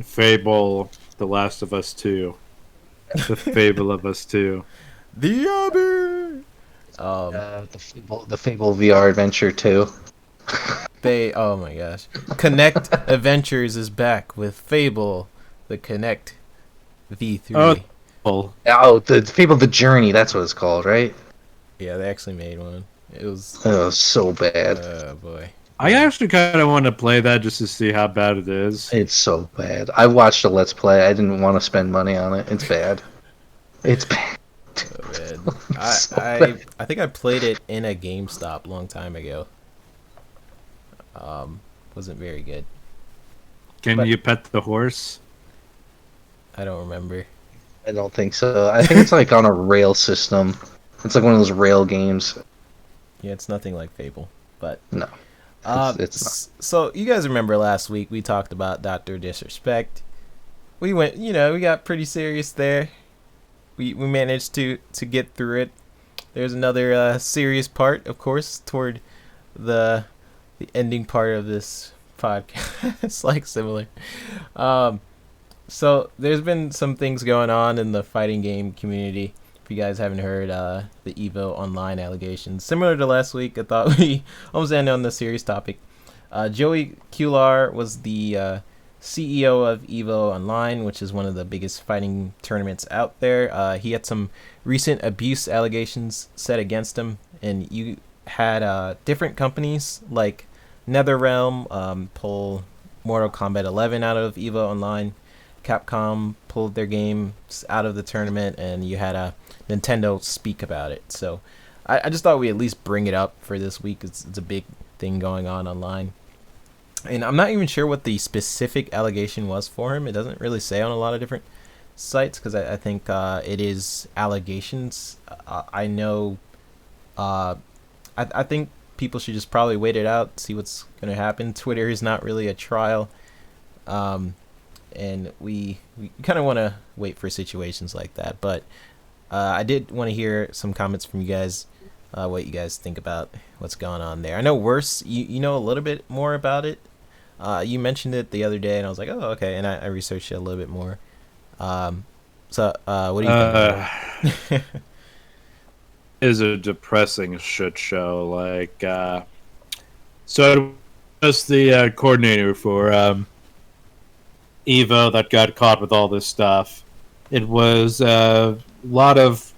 Fable, The Last of Us 2, The Fable of Us 2. The other. The Fable VR Adventure 2. Oh my gosh. Connect Adventures is back with Fable, the Connect V3. Oh, the Fable The Journey, that's what it's called, right? Yeah, they actually made one. It was so bad. Oh boy. I actually kind of want to play that just to see how bad it is. It's so bad. I watched a Let's Play. I didn't want to spend money on it. It's bad. It's bad. Oh, man. Bad. I think I played it in a GameStop a long time ago. Wasn't very good. Can you pet the horse? I don't remember. I don't think so. I think it's like on a rail system. It's like one of those rail games. Yeah, it's nothing like Fable, but no. It's not. So you guys remember last week we talked about Dr. Disrespect. We got pretty serious there. We managed to get through it. there's another serious part, of course, toward the ending part of this podcast. It's like similar. So there's been some things going on in the fighting game community. If you guys haven't heard, the Evo Online Allegations. Similar to last week, I thought we almost ended on the serious topic. Joey Cular was the CEO of Evo Online, which is one of the biggest fighting tournaments out there. He had some recent abuse allegations set against him, and you had different companies like NetherRealm pull Mortal Kombat 11 out of Evo Online. Capcom pulled their games out of the tournament, and you had Nintendo speak about it. So I just thought we'd at least bring it up for this week. It's a big thing going on online. And I'm not even sure what the specific allegation was for him. It doesn't really say on a lot of different sites, because I think it is allegations. I know... I think people should just probably wait it out, see what's going to happen. Twitter is not really a trial. And we kind of want to wait for situations like that. But I did want to hear some comments from you guys, what you guys think about what's going on there. I know Worse, you know a little bit more about it. You mentioned it the other day, and I was like, oh, okay. And I researched it a little bit more. So what do you think? Is a depressing shit show. Like, so just the coordinator for Evo that got caught with all this stuff. It was a lot of...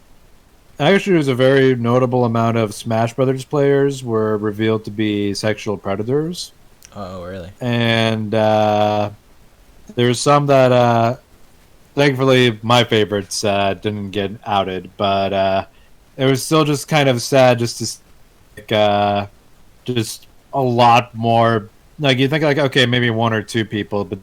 Actually, it was a very notable amount of Smash Brothers players were revealed to be sexual predators. Oh, really? And there's some that, thankfully, my favorites didn't get outed, but it was still just kind of sad just to see, like, just a lot more. Like, you think, like, okay, maybe one or two people, but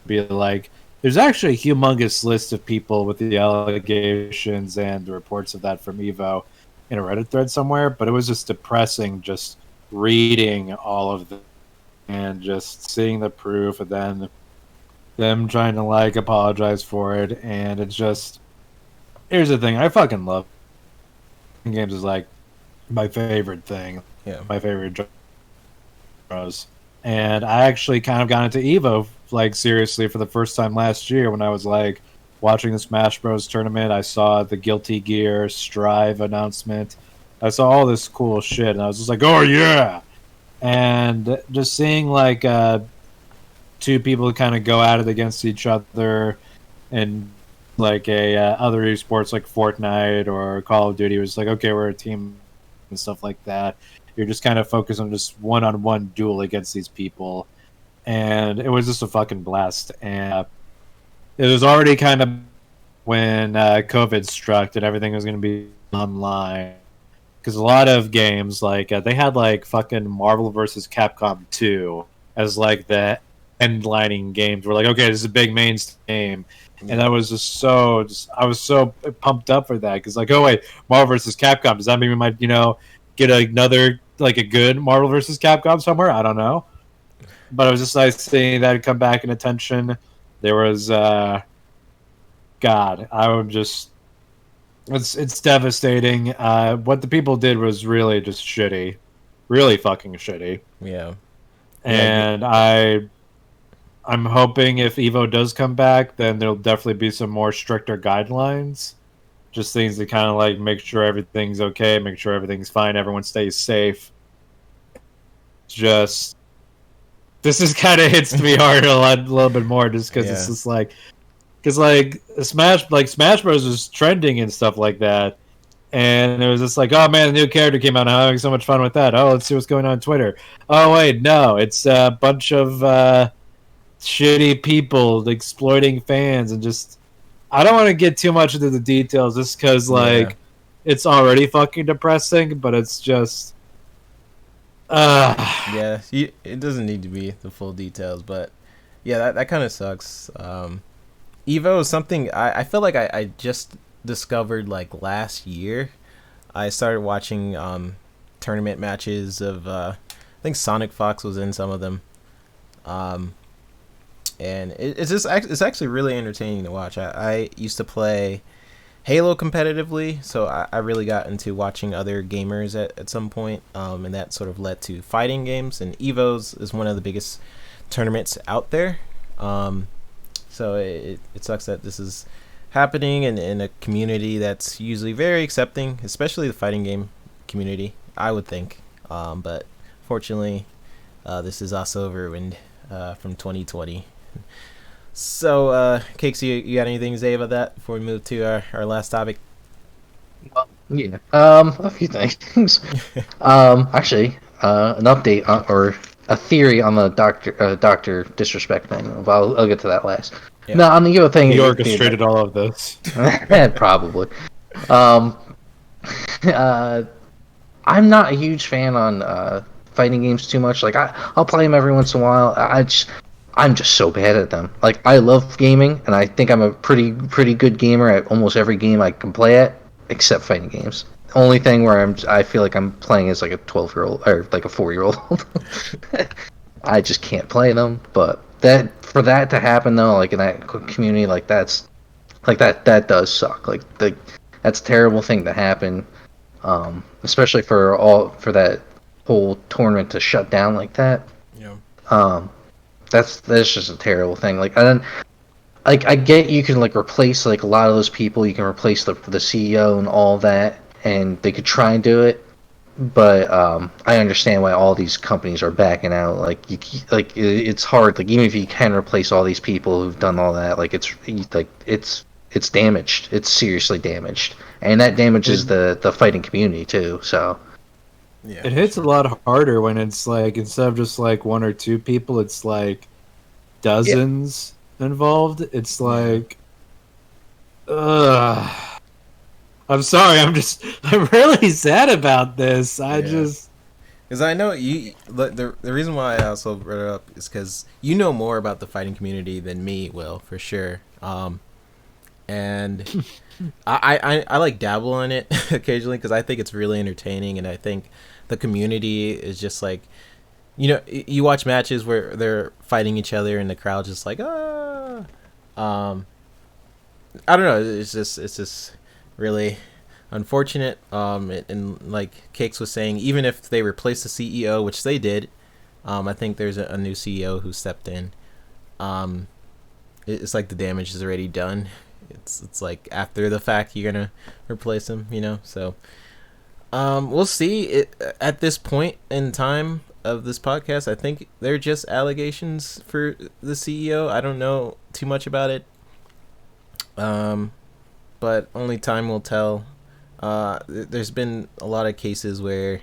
be like, there's actually a humongous list of people with the allegations and the reports of that from Evo in a Reddit thread somewhere, but it was just depressing just reading all of them and just seeing the proof, and then them trying to, like, apologize for it. And it's just... Here's the thing. I fucking love games. Is, like, my favorite thing. Yeah. My favorite genres. And I actually kind of got into Evo, like, seriously for the first time last year when I was, like, watching the Smash Bros. Tournament. I saw the Guilty Gear Strive announcement. I saw all this cool shit, and I was just like, oh, yeah! And just seeing, like, two people kind of go at it against each other, and like other esports like Fortnite or Call of Duty was like, okay, we're a team and stuff like that. You're just kind of focused on just one-on-one duel against these people, and it was just a fucking blast. And it was already kind of when COVID struck that everything was going to be online. Because a lot of games, like, they had, like, fucking Marvel vs. Capcom 2 as, like, the endlining games. We're like, okay, this is a big main game. And I was I was so pumped up for that. Because, like, oh, wait, Marvel vs. Capcom. Does that mean we might, get another, like, a good Marvel vs. Capcom somewhere? I don't know. But it was just nice seeing that come back in attention. There was, God, I would just... It's devastating. What the people did was really just shitty. Really fucking shitty. Yeah. And I'm hoping if Evo does come back, then there'll definitely be some more stricter guidelines. Just things to kind of, like, make sure everything's okay, make sure everything's fine, everyone stays safe. Just... This is kind of hits me hard a little bit more, just because it's just like... Because, like, Smash Bros. Was trending and stuff like that. And it was just like, oh, man, the new character came out. I'm having so much fun with that. Oh, let's see what's going on Twitter. Oh, wait, no. It's a bunch of shitty people exploiting fans. And just... I don't want to get too much into the details just because, like, it's already fucking depressing. But it's just... Yeah, it doesn't need to be the full details. But, yeah, that kind of sucks. Evo is something I feel like I just discovered, like, last year. I started watching tournament matches of I think Sonic Fox was in some of them, and it's actually really entertaining to watch. I used to play Halo competitively, so I really got into watching other gamers at some point, and that sort of led to fighting games. And Evo's is one of the biggest tournaments out there, so it sucks that this is happening in a community that's usually very accepting, especially the fighting game community, I would think. But fortunately, this is also ruined from 2020. So, Cakes, you got anything to say about that before we move to our last topic? Yeah. A few things. Actually, an update or a theory on the doctor disrespect thing. I'll get to that last. Yeah. No, on the Evo thing. He orchestrated all of this. Probably. I'm not a huge fan on fighting games too much. Like I'll play them every once in a while. I'm just so bad at them. Like I love gaming, and I think I'm a pretty good gamer at almost every game I can play at, except fighting games. Only thing where I feel like I'm playing as like a 12-year-old or like a 4-year-old. I just can't play them. But for that to happen though, like in that community, like that does suck. Like that's a terrible thing to happen. Especially for that whole tournament to shut down like that. Yeah. That's just a terrible thing. Like, and then, like, I get you can like replace like a lot of those people. You can replace the CEO and all that, and they could try and do it. But I understand why all these companies are backing out. It's hard. Like, even if you can replace all these people who've done all that, like it's damaged. It's seriously damaged, and that damages the fighting community too. So. Yeah. It hits a lot harder when it's like, instead of just like one or two people, it's like dozens involved. It's like, I'm sorry. I'm really sad about this. Because I know the reason why I also brought it up is because you know more about the fighting community than me, Will, for sure. And I like dabble in it occasionally because I think it's really entertaining, and I think the community is just like, you watch matches where they're fighting each other and the crowd's just like, ah. I don't know. It's just really unfortunate. And like Cakes was saying, even if they replace the CEO, which they did, I think there's a new CEO who stepped in. It's like the damage is already done. It's like after the fact you're gonna replace him, So we'll see. At this point in time of this podcast, I think they're just allegations for the CEO. I don't know too much about it, but only time will tell. There's been a lot of cases where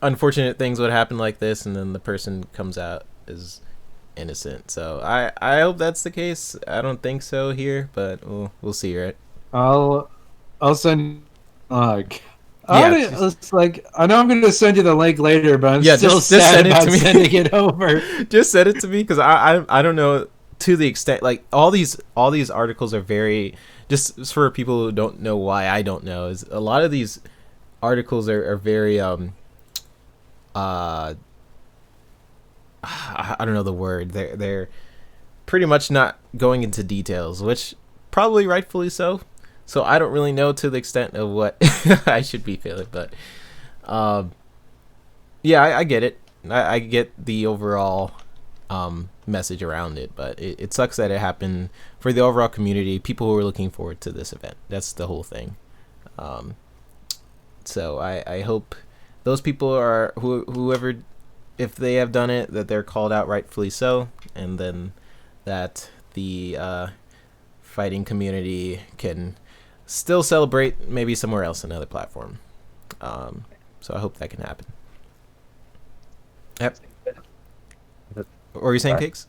unfortunate things would happen like this, and then the person comes out as innocent. So I hope that's the case. I don't think so here, but we'll see, right? I'll send. It's like, I know I'm going to send you the link later, but I'm still just sad send it about to me. sending it over. Just send it to me because I don't know to the extent, like all these articles are very, just for people who don't know why I don't know, is a lot of these articles are very I don't know the word. They're pretty much not going into details, which probably rightfully so. So I don't really know to the extent of what I should be feeling, but yeah, I get it. I get the overall message around it, but it sucks that it happened for the overall community, people who were looking forward to this event. That's the whole thing. So I hope those people are whoever, if they have done it, that they're called out rightfully so, and then that the fighting community can still celebrate maybe somewhere else, another platform. So I hope that can happen. Yep. What were you saying, Cakes?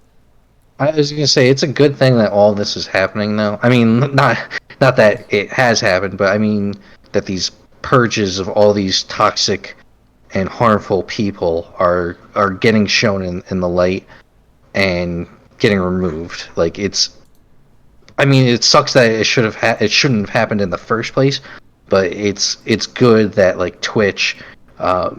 I was gonna say it's a good thing that all this is happening now. I mean, not that it has happened, but I mean that these purges of all these toxic and harmful people are getting shown in the light and getting removed. Like I mean, it sucks that it shouldn't have happened in the first place, but it's good that like Twitch, the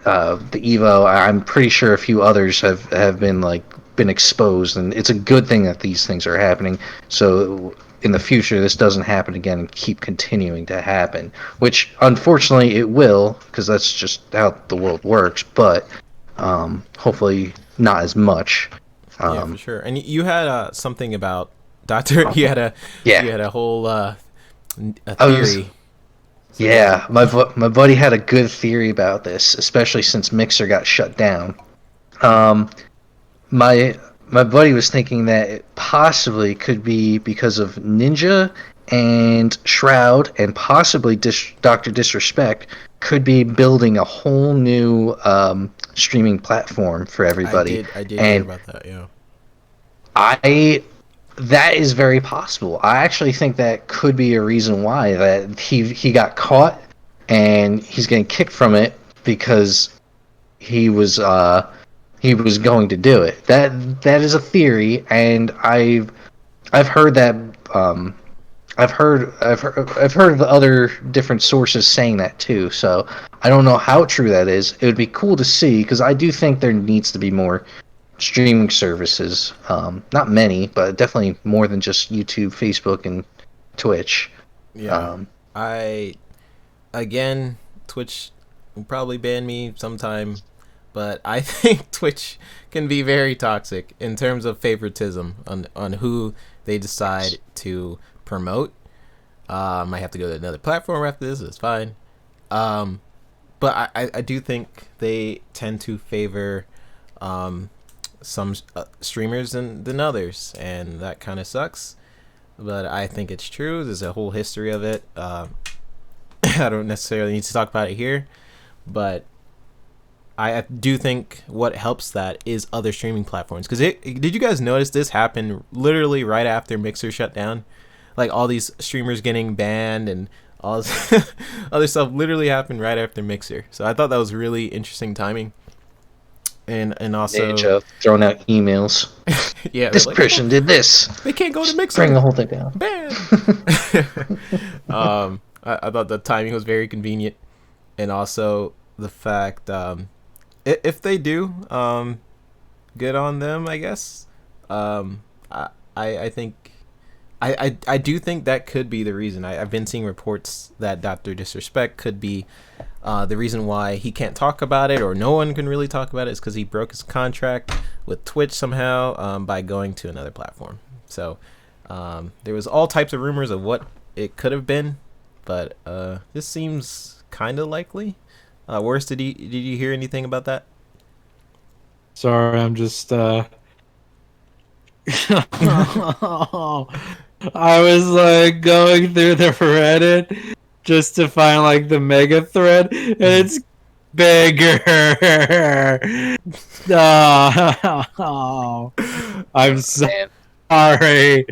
Evo, I'm pretty sure a few others have been exposed, and it's a good thing that these things are happening. So in the future this doesn't happen again and keep continuing to happen, which unfortunately it will, because that's just how the world works, but hopefully not as much. Yeah, for sure. And you had something about Doctor. You had a whole a theory. Yeah, my buddy had a good theory about this, especially since Mixer got shut down. My buddy was thinking that it possibly could be because of Ninja and Shroud, and possibly Dr. Disrespect could be building a whole new streaming platform for everybody. I did hear about that. Yeah. That is very possible. I actually think that could be a reason why that he got caught and he's getting kicked from it because he was going to do it. That is a theory, and I've heard that I've heard of other different sources saying that too. So I don't know how true that is. It would be cool to see, because I do think there needs to be more streaming services. Not many, but definitely more than just YouTube, Facebook, and Twitch. Yeah. Twitch will probably ban me sometime, but I think Twitch can be very toxic in terms of favoritism on who they decide to promote. Might have to go to another platform after this. It's fine. But I do think they tend to favor some streamers than others, and that kind of sucks. But I think it's true. There's a whole history of it. I don't necessarily need to talk about it here, but I do think what helps that is other streaming platforms. Because did you guys notice this happened literally right after Mixer shut down? Like, all these streamers getting banned and all this other stuff literally happened right after Mixer. So I thought that was really interesting timing. And also Ninja throwing out emails. Yeah, this person did this. They can't go to Mixer. Bring the whole thing down. Ban. I thought the timing was very convenient, and also the fact if they do, good on them, I guess. I think I do think that could be the reason. I've been seeing reports that Dr. Disrespect could be the reason why he can't talk about it, or no one can really talk about it, is because he broke his contract with Twitch somehow by going to another platform. So there was all types of rumors of what it could have been, but this seems kind of likely. Worst, did you hear anything about that? Sorry, I'm just I was like going through the Reddit just to find like the mega thread, and it's bigger. Oh, I'm sorry.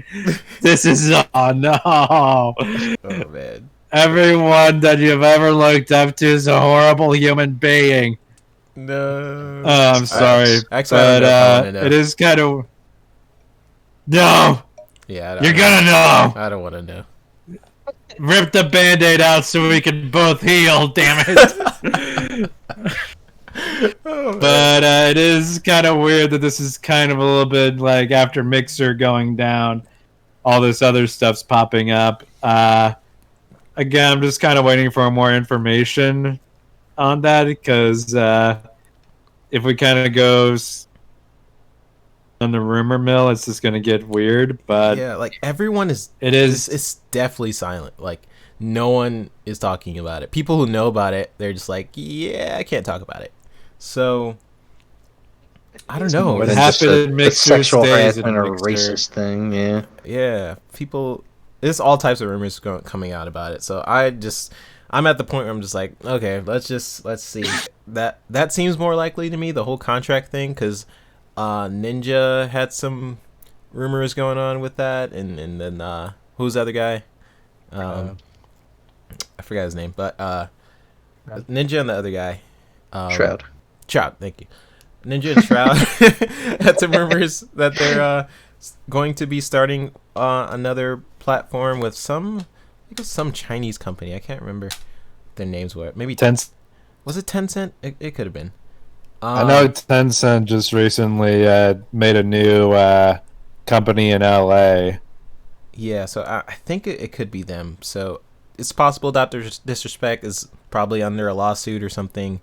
This is no. Oh man. Everyone that you've ever looked up to is a horrible human being. No. I'm sorry, but it is kind of no. Yeah, you're gonna know. I don't want to know. Rip the Band-Aid out so we can both heal. Damn it. But it is kind of weird that this is kind of a little bit like after Mixer going down, all this other stuff's popping up. Again, I'm just kind of waiting for more information on that, because if we kind of go on the rumor mill, it's just going to get weird. But yeah, like everyone it's definitely silent. Like no one is talking about it. People who know about it, they're just like, yeah, I can't talk about it. So I don't know. What happened in Mixer sexual stays in harassment or Mixer. racist thing, yeah. Yeah, people. There's all types of rumors coming out about it. So I'm at the point where I'm just like, okay, let's see. That seems more likely to me, the whole contract thing, because Ninja had some rumors going on with that, and then who's the other guy? I forgot his name, but Ninja and the other guy, Shroud, thank you. Ninja and Shroud had some rumors that they're going to be starting another platform with some Chinese company. I can't remember their names were. Maybe Tencent. Was it Tencent? It could have been. I know Tencent just recently made a new company in LA. Yeah, so I think it could be them. So it's possible Dr. Disrespect is probably under a lawsuit or something.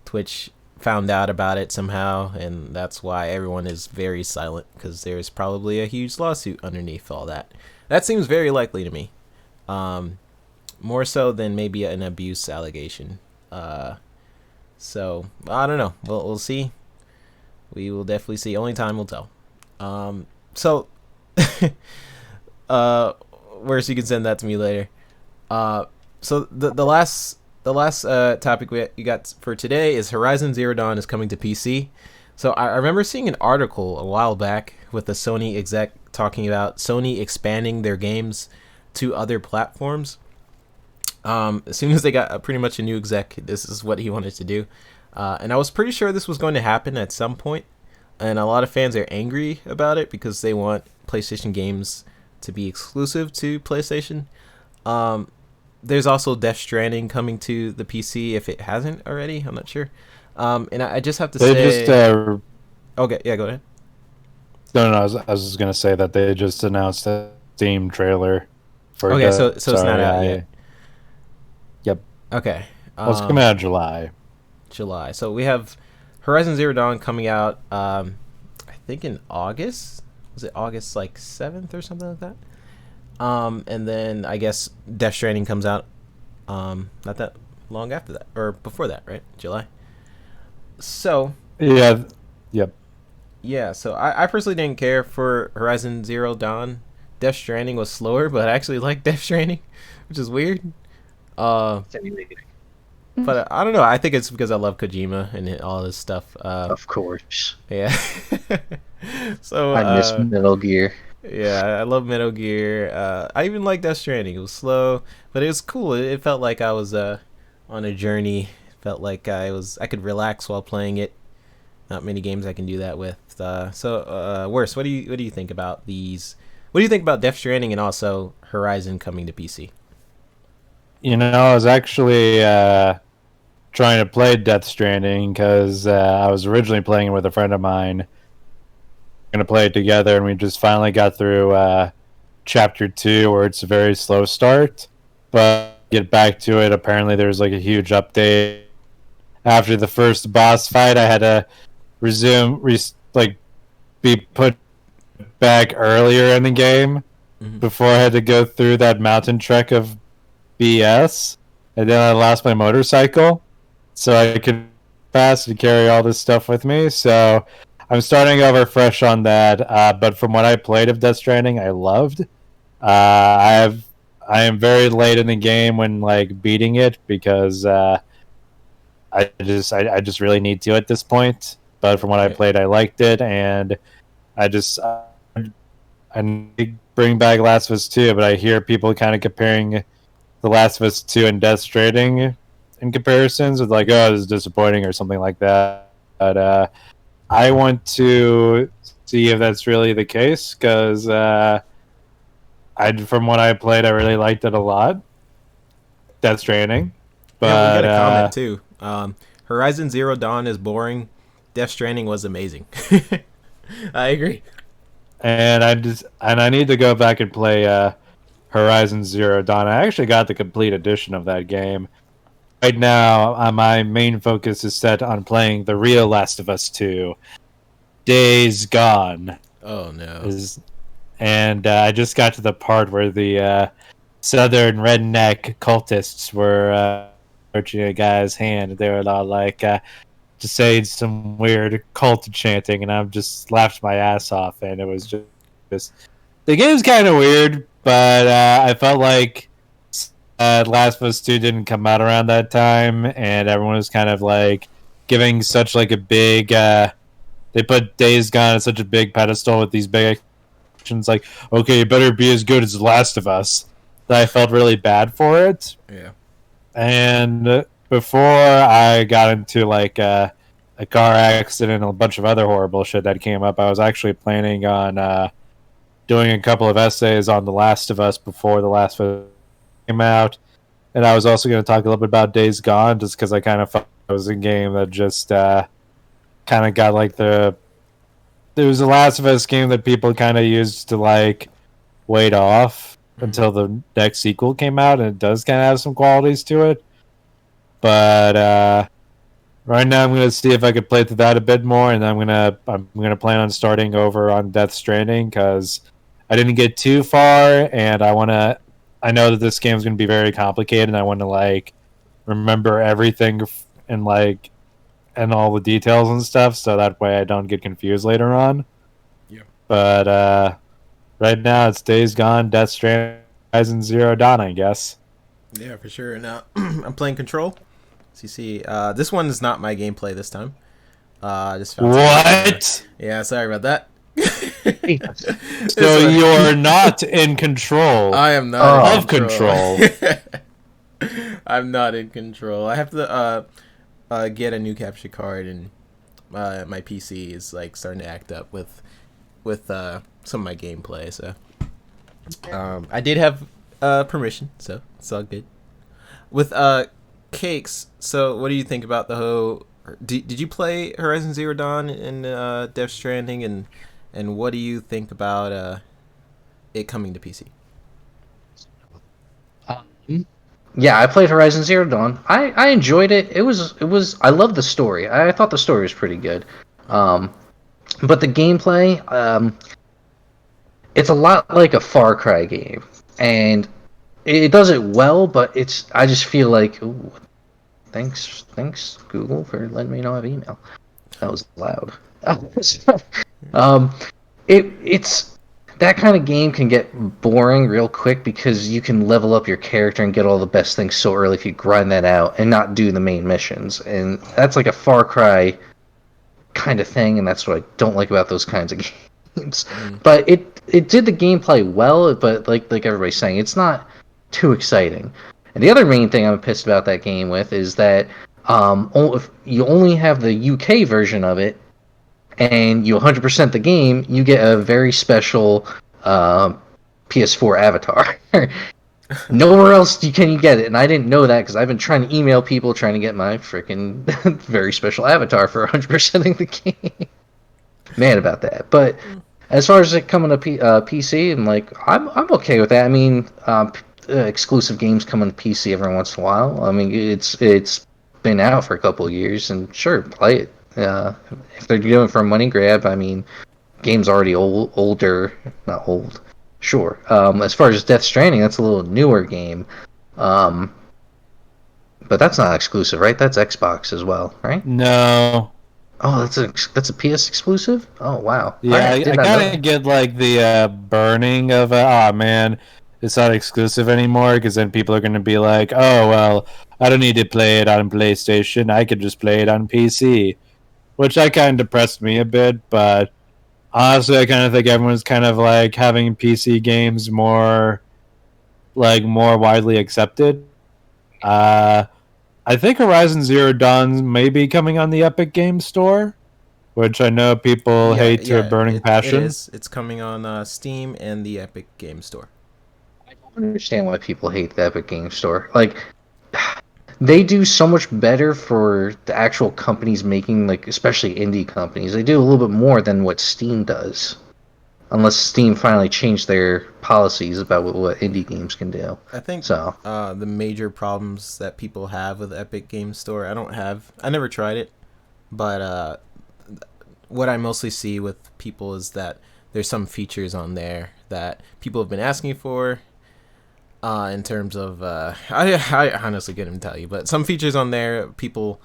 Twitch found out about it somehow, and that's why everyone is very silent, because there's probably a huge lawsuit underneath all that. That seems very likely to me. More so than maybe an abuse allegation. So I don't know. We'll see. We will definitely see. Only time will tell. So whereas you can send that to me later. So the last topic you got for today is Horizon Zero Dawn is coming to PC. So I remember seeing an article a while back with a Sony exec talking about Sony expanding their games to other platforms. As soon as they got pretty much a new exec, this is what he wanted to do. And I was pretty sure this was going to happen at some point. And a lot of fans are angry about it because they want PlayStation games to be exclusive to PlayStation. There's also Death Stranding coming to the PC if it hasn't already. I'm not sure. And I just have to say... Okay, yeah, go ahead. No, I was just going to say that they just announced a Steam trailer. For okay, so it's not out yet. Yep. Okay. Well, it's coming out in July. So we have Horizon Zero Dawn coming out, I think in August. Was it August like 7th or something like that? And then I guess Death Stranding comes out not that long after that, or before that, right? July. So yeah, yep. Yeah, so I personally didn't care for Horizon Zero Dawn. Death Stranding was slower, but I actually like Death Stranding, which is weird. But I don't know. I think it's because I love Kojima and all this stuff. Of course. Yeah. So I miss Metal Gear. Yeah, I love Metal Gear. I even like Death Stranding. It was slow, but it was cool. It felt like I was on a journey. It felt like I could relax while playing it. Not many games I can do that with. Worse, what do you think about these? What do you think about Death Stranding and also Horizon coming to PC? You know, I was actually trying to play Death Stranding because I was originally playing it with a friend of mine. We're going to play it together, and we just finally got through Chapter 2, where it's a very slow start. But get back to it, apparently there's like a huge update. After the first boss fight, I had to be put back earlier in the game before I had to go through that mountain trek of BS, and then I lost my motorcycle, so I could pass and carry all this stuff with me. So I'm starting over fresh on that. But from what I played of Death Stranding, I loved. I am very late in the game when like beating it because I just really need to at this point. But from what I played, I liked it, and I need to bring back Last of Us 2, but I hear people kind of comparing The Last of Us 2 and Death Stranding in comparisons with like, oh, this is disappointing or something like that. But I want to see if that's really the case because from what I played, I really liked it a lot. Death Stranding. But yeah, we got a comment too. Horizon Zero Dawn is boring. Death Stranding was amazing. I agree. And I need to go back and play Horizon Zero Dawn. I actually got the complete edition of that game. Right now, my main focus is set on playing the real Last of Us 2, Days Gone. Oh no! And I just got to the part where the southern redneck cultists were approaching a guy's hand. They were all like just saying some weird cult chanting, and I've just laughed my ass off. And it was just the game's kind of weird, but I felt like Last of Us 2 didn't come out around that time, and everyone was kind of like giving such like a big they put Days Gone on such a big pedestal with these big actions like, okay, you better be as good as The Last of Us, that I felt really bad for it. Yeah. And before I got into like a car accident and a bunch of other horrible shit that came up, I was actually planning on doing a couple of essays on The Last of Us before The Last of Us came out. And I was also going to talk a little bit about Days Gone, just because I kind of felt it was a game that just kind of got like there was a Last of Us game that people kind of used to like wait off until the next sequel came out, and it does kind of have some qualities to it. But right now, I'm gonna see if I could play through that a bit more, and I'm gonna plan on starting over on Death Stranding because I didn't get too far, and I know that this game is gonna be very complicated, and I want to like remember everything and all the details and stuff, so that way I don't get confused later on. Yeah. But right now, it's Days Gone, Death Stranding, Horizon Zero Dawn, I guess. Yeah, for sure. Now I'm playing Control. So you see, this one is not my gameplay this time. I just found What? Yeah, sorry about that. So you're not in control. I am not of control. I'm not in control. I have to get a new capture card, and my PC is like starting to act up with some of my gameplay. So I did have permission, so it's all good. With Cakes, so what do you think about the whole... Did you play Horizon Zero Dawn and Death Stranding, and what do you think about it coming to PC? Yeah, I played Horizon Zero Dawn. I enjoyed it. It was I loved the story. I thought the story was pretty good. But the gameplay, it's a lot like a Far Cry game, and it does it well. But I just feel like, ooh, thanks Google for letting me know I have email. That was loud. It's that kind of game can get boring real quick because you can level up your character and get all the best things so early if you grind that out and not do the main missions. And that's like a Far Cry kind of thing, and that's what I don't like about those kinds of games. But it did the gameplay well, but like everybody's saying, it's not too exciting. And the other main thing I'm pissed about that game with is that if you only have the UK version of it, and you 100% the game, you get a very special PS4 avatar. Nowhere else can you get it, and I didn't know that because I've been trying to email people trying to get my freaking very special avatar for 100%ing the game. Mad about that. But as far as it coming to PC, I'm okay with that. I mean, exclusive games coming to PC every once in a while. I mean, it's been out for a couple of years, and sure, play it. If they're doing it for a money grab, I mean, game's already older, not old. Sure. As far as Death Stranding, that's a little newer game. But that's not exclusive, right? That's Xbox as well, right? No. Oh, that's a PS exclusive? Oh, wow. Yeah, I kind of get like the burning of man, it's not exclusive anymore, because then people are going to be like, oh, well, I don't need to play it on PlayStation. I could just play it on PC. Which I kind of depressed me a bit, but honestly, I kind of think everyone's kind of like having PC games more widely accepted. I think Horizon Zero Dawn may be coming on the Epic Games Store, which I know people hate to a burning passion. It is. It's coming on Steam and the Epic Games Store. I don't understand why people hate the Epic Games Store. Like, they do so much better for the actual companies making, like, especially indie companies. They do a little bit more than what Steam does. Unless Steam finally changed their policies about what indie games can do. I think so. The major problems that people have with Epic Games Store, I never tried it, but what I mostly see with people is that there's some features on there that people have been asking for. In terms of, I honestly couldn't tell you, but some features on there people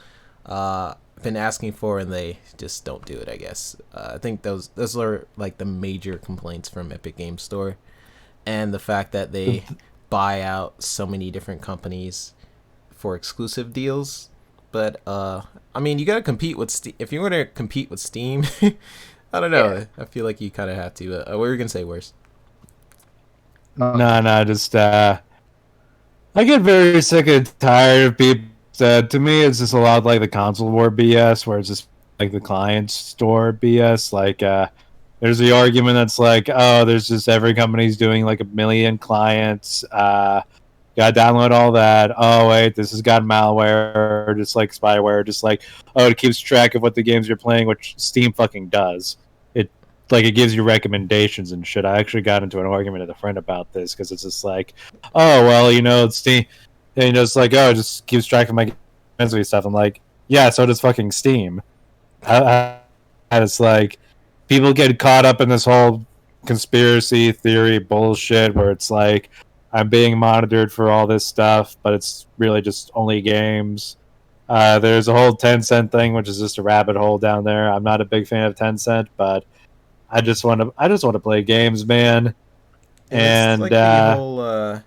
been asking for and they just don't do it. I guess I think those are like the major complaints from Epic Games Store, and the fact that they buy out so many different companies for exclusive deals. But I mean, you gotta compete with if you want to compete with Steam. I don't know. Yeah. I feel like you kind of have to. What were you gonna say, worse? No, just I get very sick and tired of people. To me, it's just a lot like the console war BS, where it's just like the client store BS. Like, there's the argument that's like, oh, there's just every company's doing like 1 million clients. Gotta download all that. Oh wait, this has got malware, or just like spyware, just like, oh, it keeps track of what the games you're playing, which Steam fucking does. It like it gives you recommendations and shit. I actually got into an argument with a friend about this because it's just like, oh well, it's Steam, it's like, oh, it just keeps track of my games stuff. I'm like, yeah, so does fucking Steam. And it's like people get caught up in this whole conspiracy theory bullshit where it's like I'm being monitored for all this stuff, but it's really just only games. There's a whole Tencent thing, which is just a rabbit hole down there. I'm not a big fan of Tencent, but I just want to play games, man. And it's like the whole,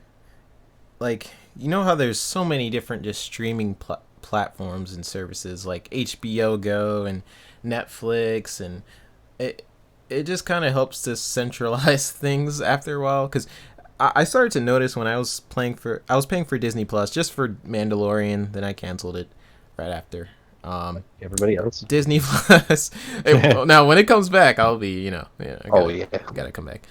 like, you know how there's so many different just streaming platforms and services like HBO Go and Netflix, and it just kind of helps to centralize things after a while. Because I started to notice when I was paying for Disney Plus just for Mandalorian, then I canceled it right after. Everybody else. Disney Plus. Now, when it comes back, I'll be, gotta come back.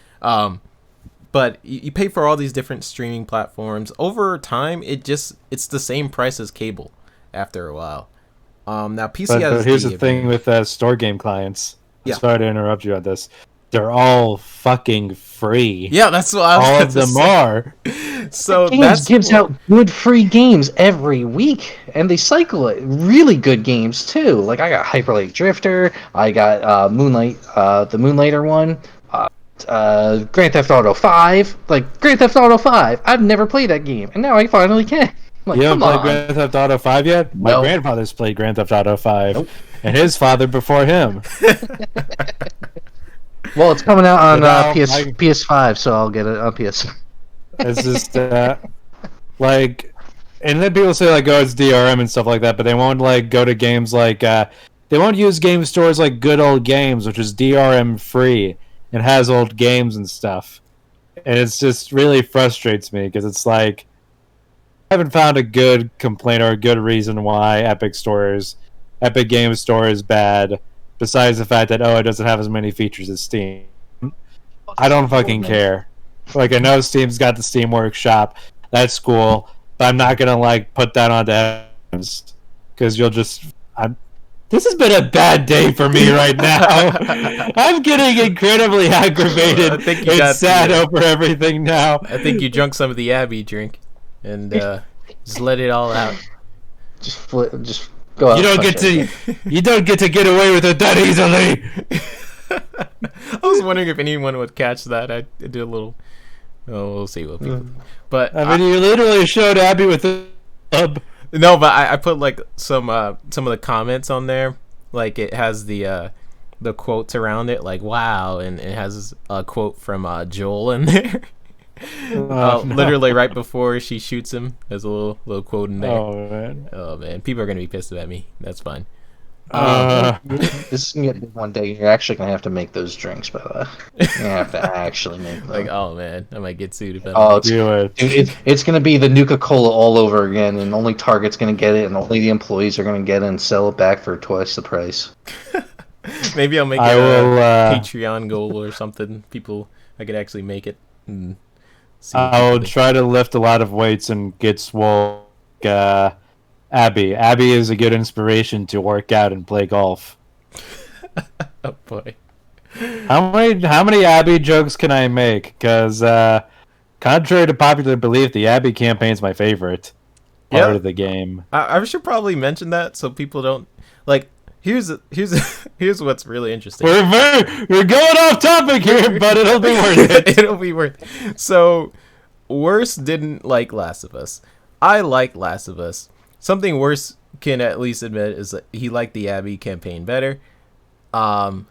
But you pay for all these different streaming platforms. Over time, it's the same price as cable after a while. Now, PC has. But here's the thing with store game clients. Yeah. Sorry to interrupt you on this. They're all fucking free. Yeah, that's what I was all of them are. So Games gives out good free games every week, and they cycle it. Really good games too. Like I got Hyper Light Drifter, I got Moonlight, the Moonlighter one, Grand Theft Auto 5. Like Grand Theft Auto 5, I've never played that game, and now I finally can. Like, you haven't played Grand Theft Auto 5 yet? My grandfather's played Grand Theft Auto 5, and his father before him. Well, it's coming out on PS5, so I'll get it on PS. It's just like, and then people say like, oh, it's DRM and stuff like that, but they won't like go to games like they won't use game stores like Good Old Games, which is DRM free and has old games and stuff, and it's just really frustrates me because it's like I haven't found a good complaint or a good reason why Epic Game Store is bad. Besides the fact that it doesn't have as many features as Steam. I don't fucking care. Like I know Steam's got the Steam Workshop, that's cool, but I'm not gonna like put that on the because you'll just. This has been a bad day for me right now. I'm getting incredibly aggravated and sad over everything now. I think you drunk some of the Abbey drink, and just let it all out. Just go out. You don't get to get away with it that easily. I was wondering if anyone would catch that. I did a little. Oh, we'll see what people. But I mean, you literally showed Abby with the hub. No, but I put like some of the comments on there. Like it has the quotes around it, like wow, and it has a quote from Joel in there. Literally right before she shoots him, there's a little quote in there. Oh man, people are gonna be pissed at me. That's fine. This is gonna get one day. You're actually gonna have to make those drinks, by the way. You're gonna have to actually make them. Like, oh man, I might get sued if I it's gonna be the Nuka-Cola all over again, and only Target's gonna get it, and only the employees are gonna get it and sell it back for twice the price. Maybe I'll make it a Patreon goal or something. I could actually make it. I'll try to lift a lot of weights and get swole. Abby is a good inspiration to work out and play golf. Oh boy. How many Abby jokes can I make? Because contrary to popular belief, the Abby campaign's my favorite part of the game. I should probably mention that so people don't like. Here's what's really interesting. We're going off topic here, but it'll be worth it. It'll be worth it. So, Worst didn't like Last of Us. I like Last of Us. Something Worst can at least admit is that he liked the Abby campaign better. I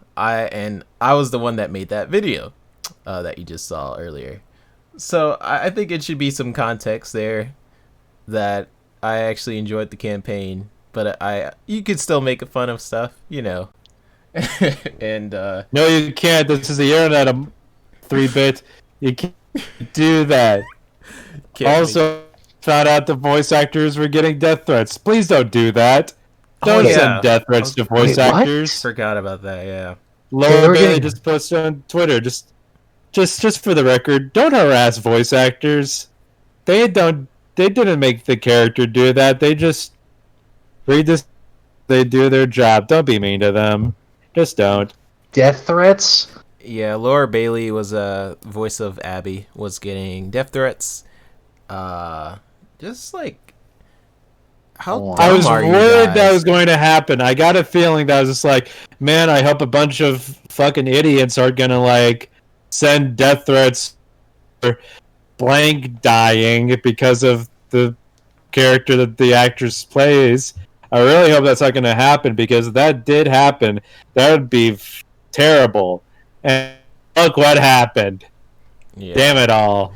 was the one that made that video that you just saw earlier. So I think it should be some context there that I actually enjoyed the campaign, but you could still make fun of stuff, and no, you can't. This is the internet. 3-bit. You can't do that. Also, found out the voice actors were getting death threats. Please don't do that. Don't send death threats to voice actors. Forgot about that. Yeah. Lower Bailey just posted on Twitter. Just for the record, don't harass voice actors. They didn't make the character do that. They just read this. They do their job. Don't be mean to them. Just don't. Death threats? Yeah, Laura Bailey was a voice of Abby, was getting death threats. Just like, how I dumb was are you worried that guys? was going to happen. I got a feeling that I was just like, man, I hope a bunch of fucking idiots are gonna like send death threats or blank dying because of the character that the actress plays. I really hope that's not going to happen, because if that did happen, that would be terrible. And look what happened. Yeah. Damn it all.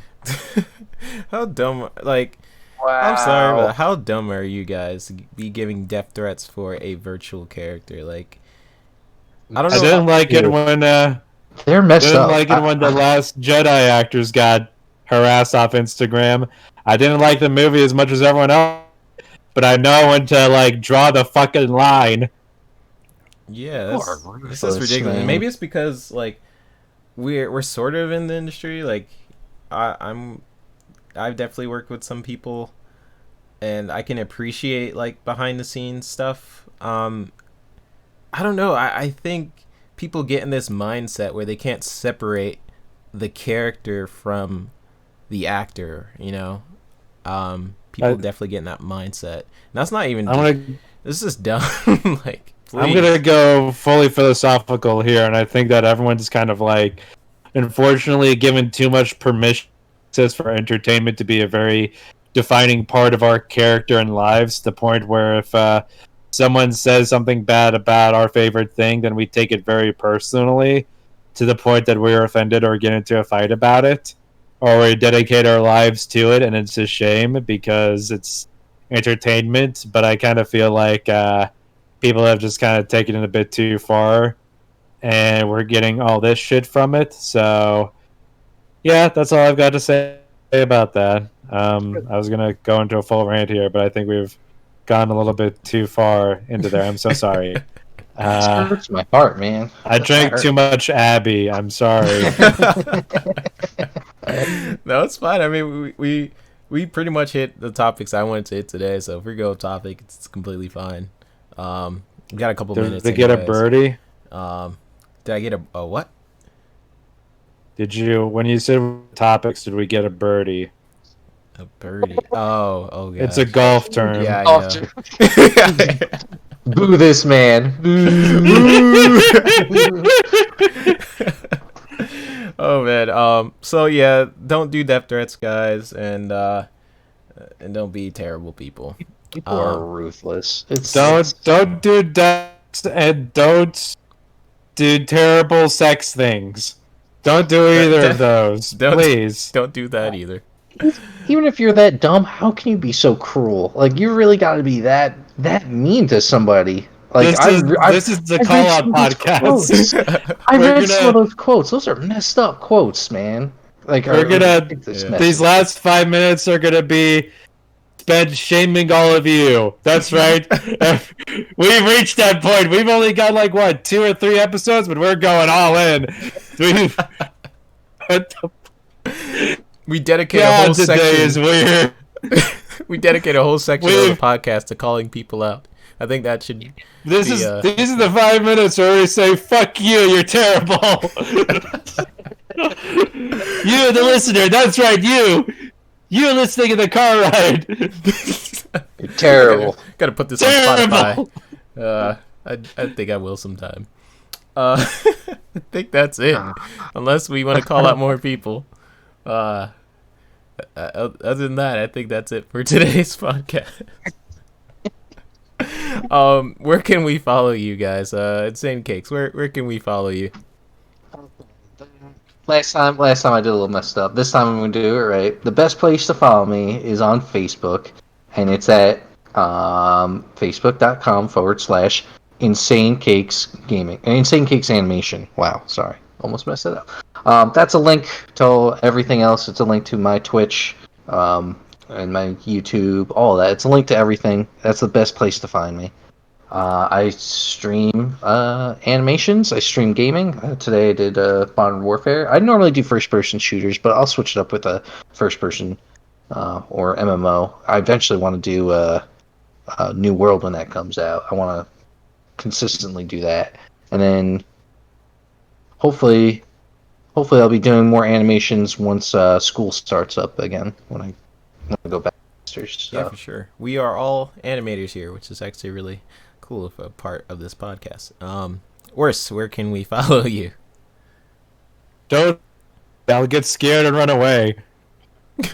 How dumb, like, Wow. I'm sorry, but how dumb are you guys to be giving death threats for a virtual character? Like, I don't I know. didn't like it when They're messed didn't up. like it when the last Jedi actors got harassed off Instagram. I didn't like the movie as much as everyone else, but I know when to like draw the fucking line. Yeah, You are that's ruthless, ridiculous. man. Maybe it's because like we're sort of in the industry. Like I've definitely worked with some people, and I can appreciate like behind the scenes stuff. I don't know. I think people get in this mindset where they can't separate the character from the actor. You know, people definitely get in that mindset. And that's not even. This is dumb. Like, please. I'm gonna go fully philosophical here, and I think that everyone's kind of like, unfortunately, given too much permission for entertainment to be a very defining part of our character and lives, to the point where if someone says something bad about our favorite thing, then we take it very personally, to the point that we're offended or get into a fight about it, or we dedicate our lives to it, and it's a shame because it's entertainment. But I kind of feel like people have just kind of taken it a bit too far, and we're getting all this shit from it. So yeah, that's all I've got to say about that. I was gonna go into a full rant here, but I think we've gone a little bit too far into there. I'm so sorry. This hurts my heart, man. I drank too much Abby. I'm sorry. No, it's fine. I mean, we pretty much hit the topics I wanted to hit today. So if we go topic, it's completely fine. We got a couple minutes. Did they get a anyways. birdie? Did I get a what? Did you, when you said topics, did we get a birdie? A birdie. Oh, gosh. It's a golf term. Yeah, I Golf know. Boo this man. Oh man. So yeah, don't do death threats, guys, and don't be terrible people. People are ruthless. Don't do deaths, and don't do terrible sex things. Don't do either of those, please. Don't do that either. Even if you're that dumb, how can you be so cruel? Like, you really got to be that mean to somebody. Like, this is the call out podcast. I read some of those quotes. Those are messed up quotes, man. Like, these last 5 minutes are gonna be spent shaming all of you. That's right. We've reached that point. We've only got like what, 2 or 3 episodes, but we're going all in. We dedicate a whole section. Today is weird. We dedicate a whole section of the podcast to calling people out. I think that should. These are the 5 minutes where we say, "Fuck you, you're terrible." You, the listener. That's right. You listening in the car ride. You're terrible. Gotta put this on Spotify. I think I will sometime. I think that's it. Unless we want to call out more people. Other than that, I think that's it for today's podcast. Where can we follow you guys? Insane Cakes. Where can we follow you? Last time I did a little messed up. This time I'm gonna do it right. The best place to follow me is on Facebook, and it's at facebook.com/Insane Cakes Gaming. Insane Cakes Animation. Wow, sorry. Almost messed it up. That's a link to everything else. It's a link to my Twitch, and my YouTube, all that. It's a link to everything. That's the best place to find me. I stream animations. I stream gaming. Today I did Modern Warfare. I normally do first-person shooters, but I'll switch it up with a first-person or MMO. I eventually want to do New World when that comes out. I want to consistently do that, and then hopefully hopefully I'll be doing more animations once school starts up again when I go back. Yeah, for sure. We are all animators here, which is actually really cool of a part of this podcast. Worse, where can we follow you? Don't. I'll get scared and run away.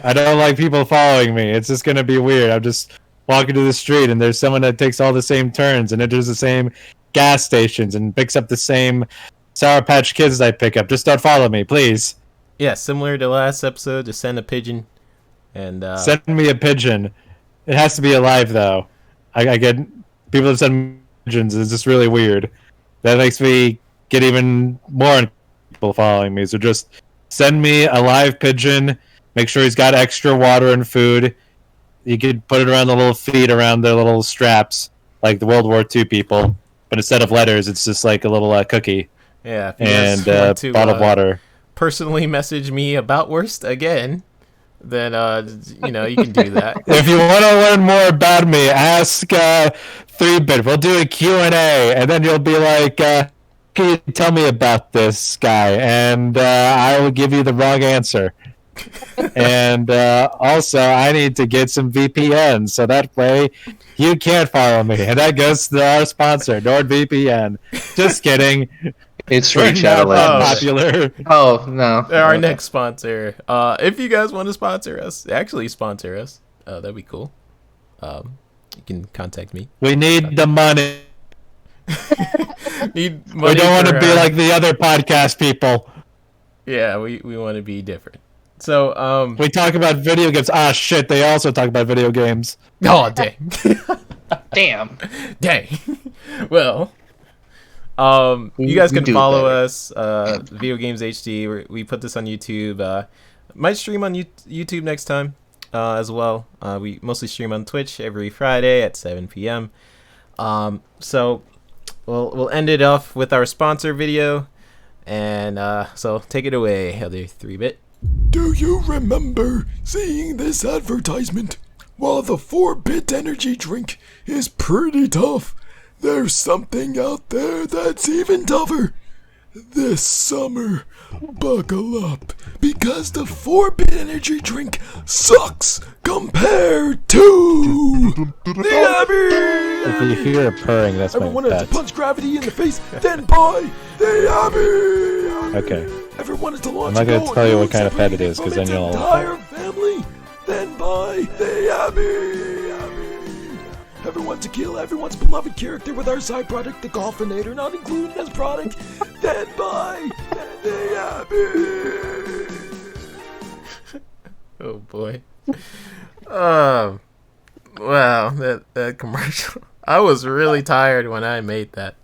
I don't like people following me. It's just gonna be weird. I'm just walking to the street and there's someone that takes all the same turns and enters the same gas stations and picks up the same Sour Patch Kids I pick up. Just don't follow me, please. Yeah, similar to last episode, just send a pigeon and send me a pigeon. It has to be alive though. I get people that send pigeons. It's just really weird. That makes me get even more people following me. So just send me a live pigeon. Make sure he's got extra water and food. You could put it around the little feet, around their little straps, like the World War II people. But instead of letters, it's just like a little cookie. Yeah, if you and a bottle of water. Personally message me about Worst again, then you can do that. If you want to learn more about me, ask 3-Bit. We'll do a Q&A, and then you'll be like, can you tell me about this guy? And I will give you the wrong answer. And also, I need to get some VPN, so that way you can't follow me. And that goes to our sponsor, NordVPN. Just kidding. It's Rage Shadowlands. Popular. Oh, no. Our next sponsor. If you guys want to sponsor us, that'd be cool. You can contact me. We need the money. We don't want to be like the other podcast people. Yeah, we want to be different. So, we talk about video games. Ah, shit, they also talk about video games. Oh, dang. Damn. Dang. Well, you guys can follow us, Video Games HD. We put this on YouTube. Might stream on YouTube next time as well. We mostly stream on Twitch every Friday at 7 p.m. So we'll end it off with our sponsor video. And so take it away, other 3-Bit. Do you remember seeing this advertisement? While the 4-bit energy drink is pretty tough, there's something out there that's even tougher. This summer, buckle up, because the 4-bit energy drink sucks compared to the Abby! If you hear a purring, that's Everyone my has pet. to punch gravity in the face, then buy the Abby! Okay. Everyone is to launch. I'm not going to tell you what kind of pet it is, because then you'll... entire family, then buy the Abby! Everyone to kill everyone's beloved character with our side product, the Golfinator, not included as product, then buy the Abby! Oh boy. Wow, that commercial. I was really tired when I made that.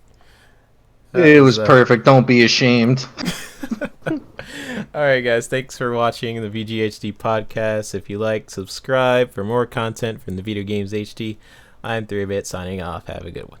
It was perfect. Don't be ashamed. Alright guys, thanks for watching the VGHD podcast. If you like, subscribe for more content from the Video Games HD. I'm 3-Bit signing off. Have a good one.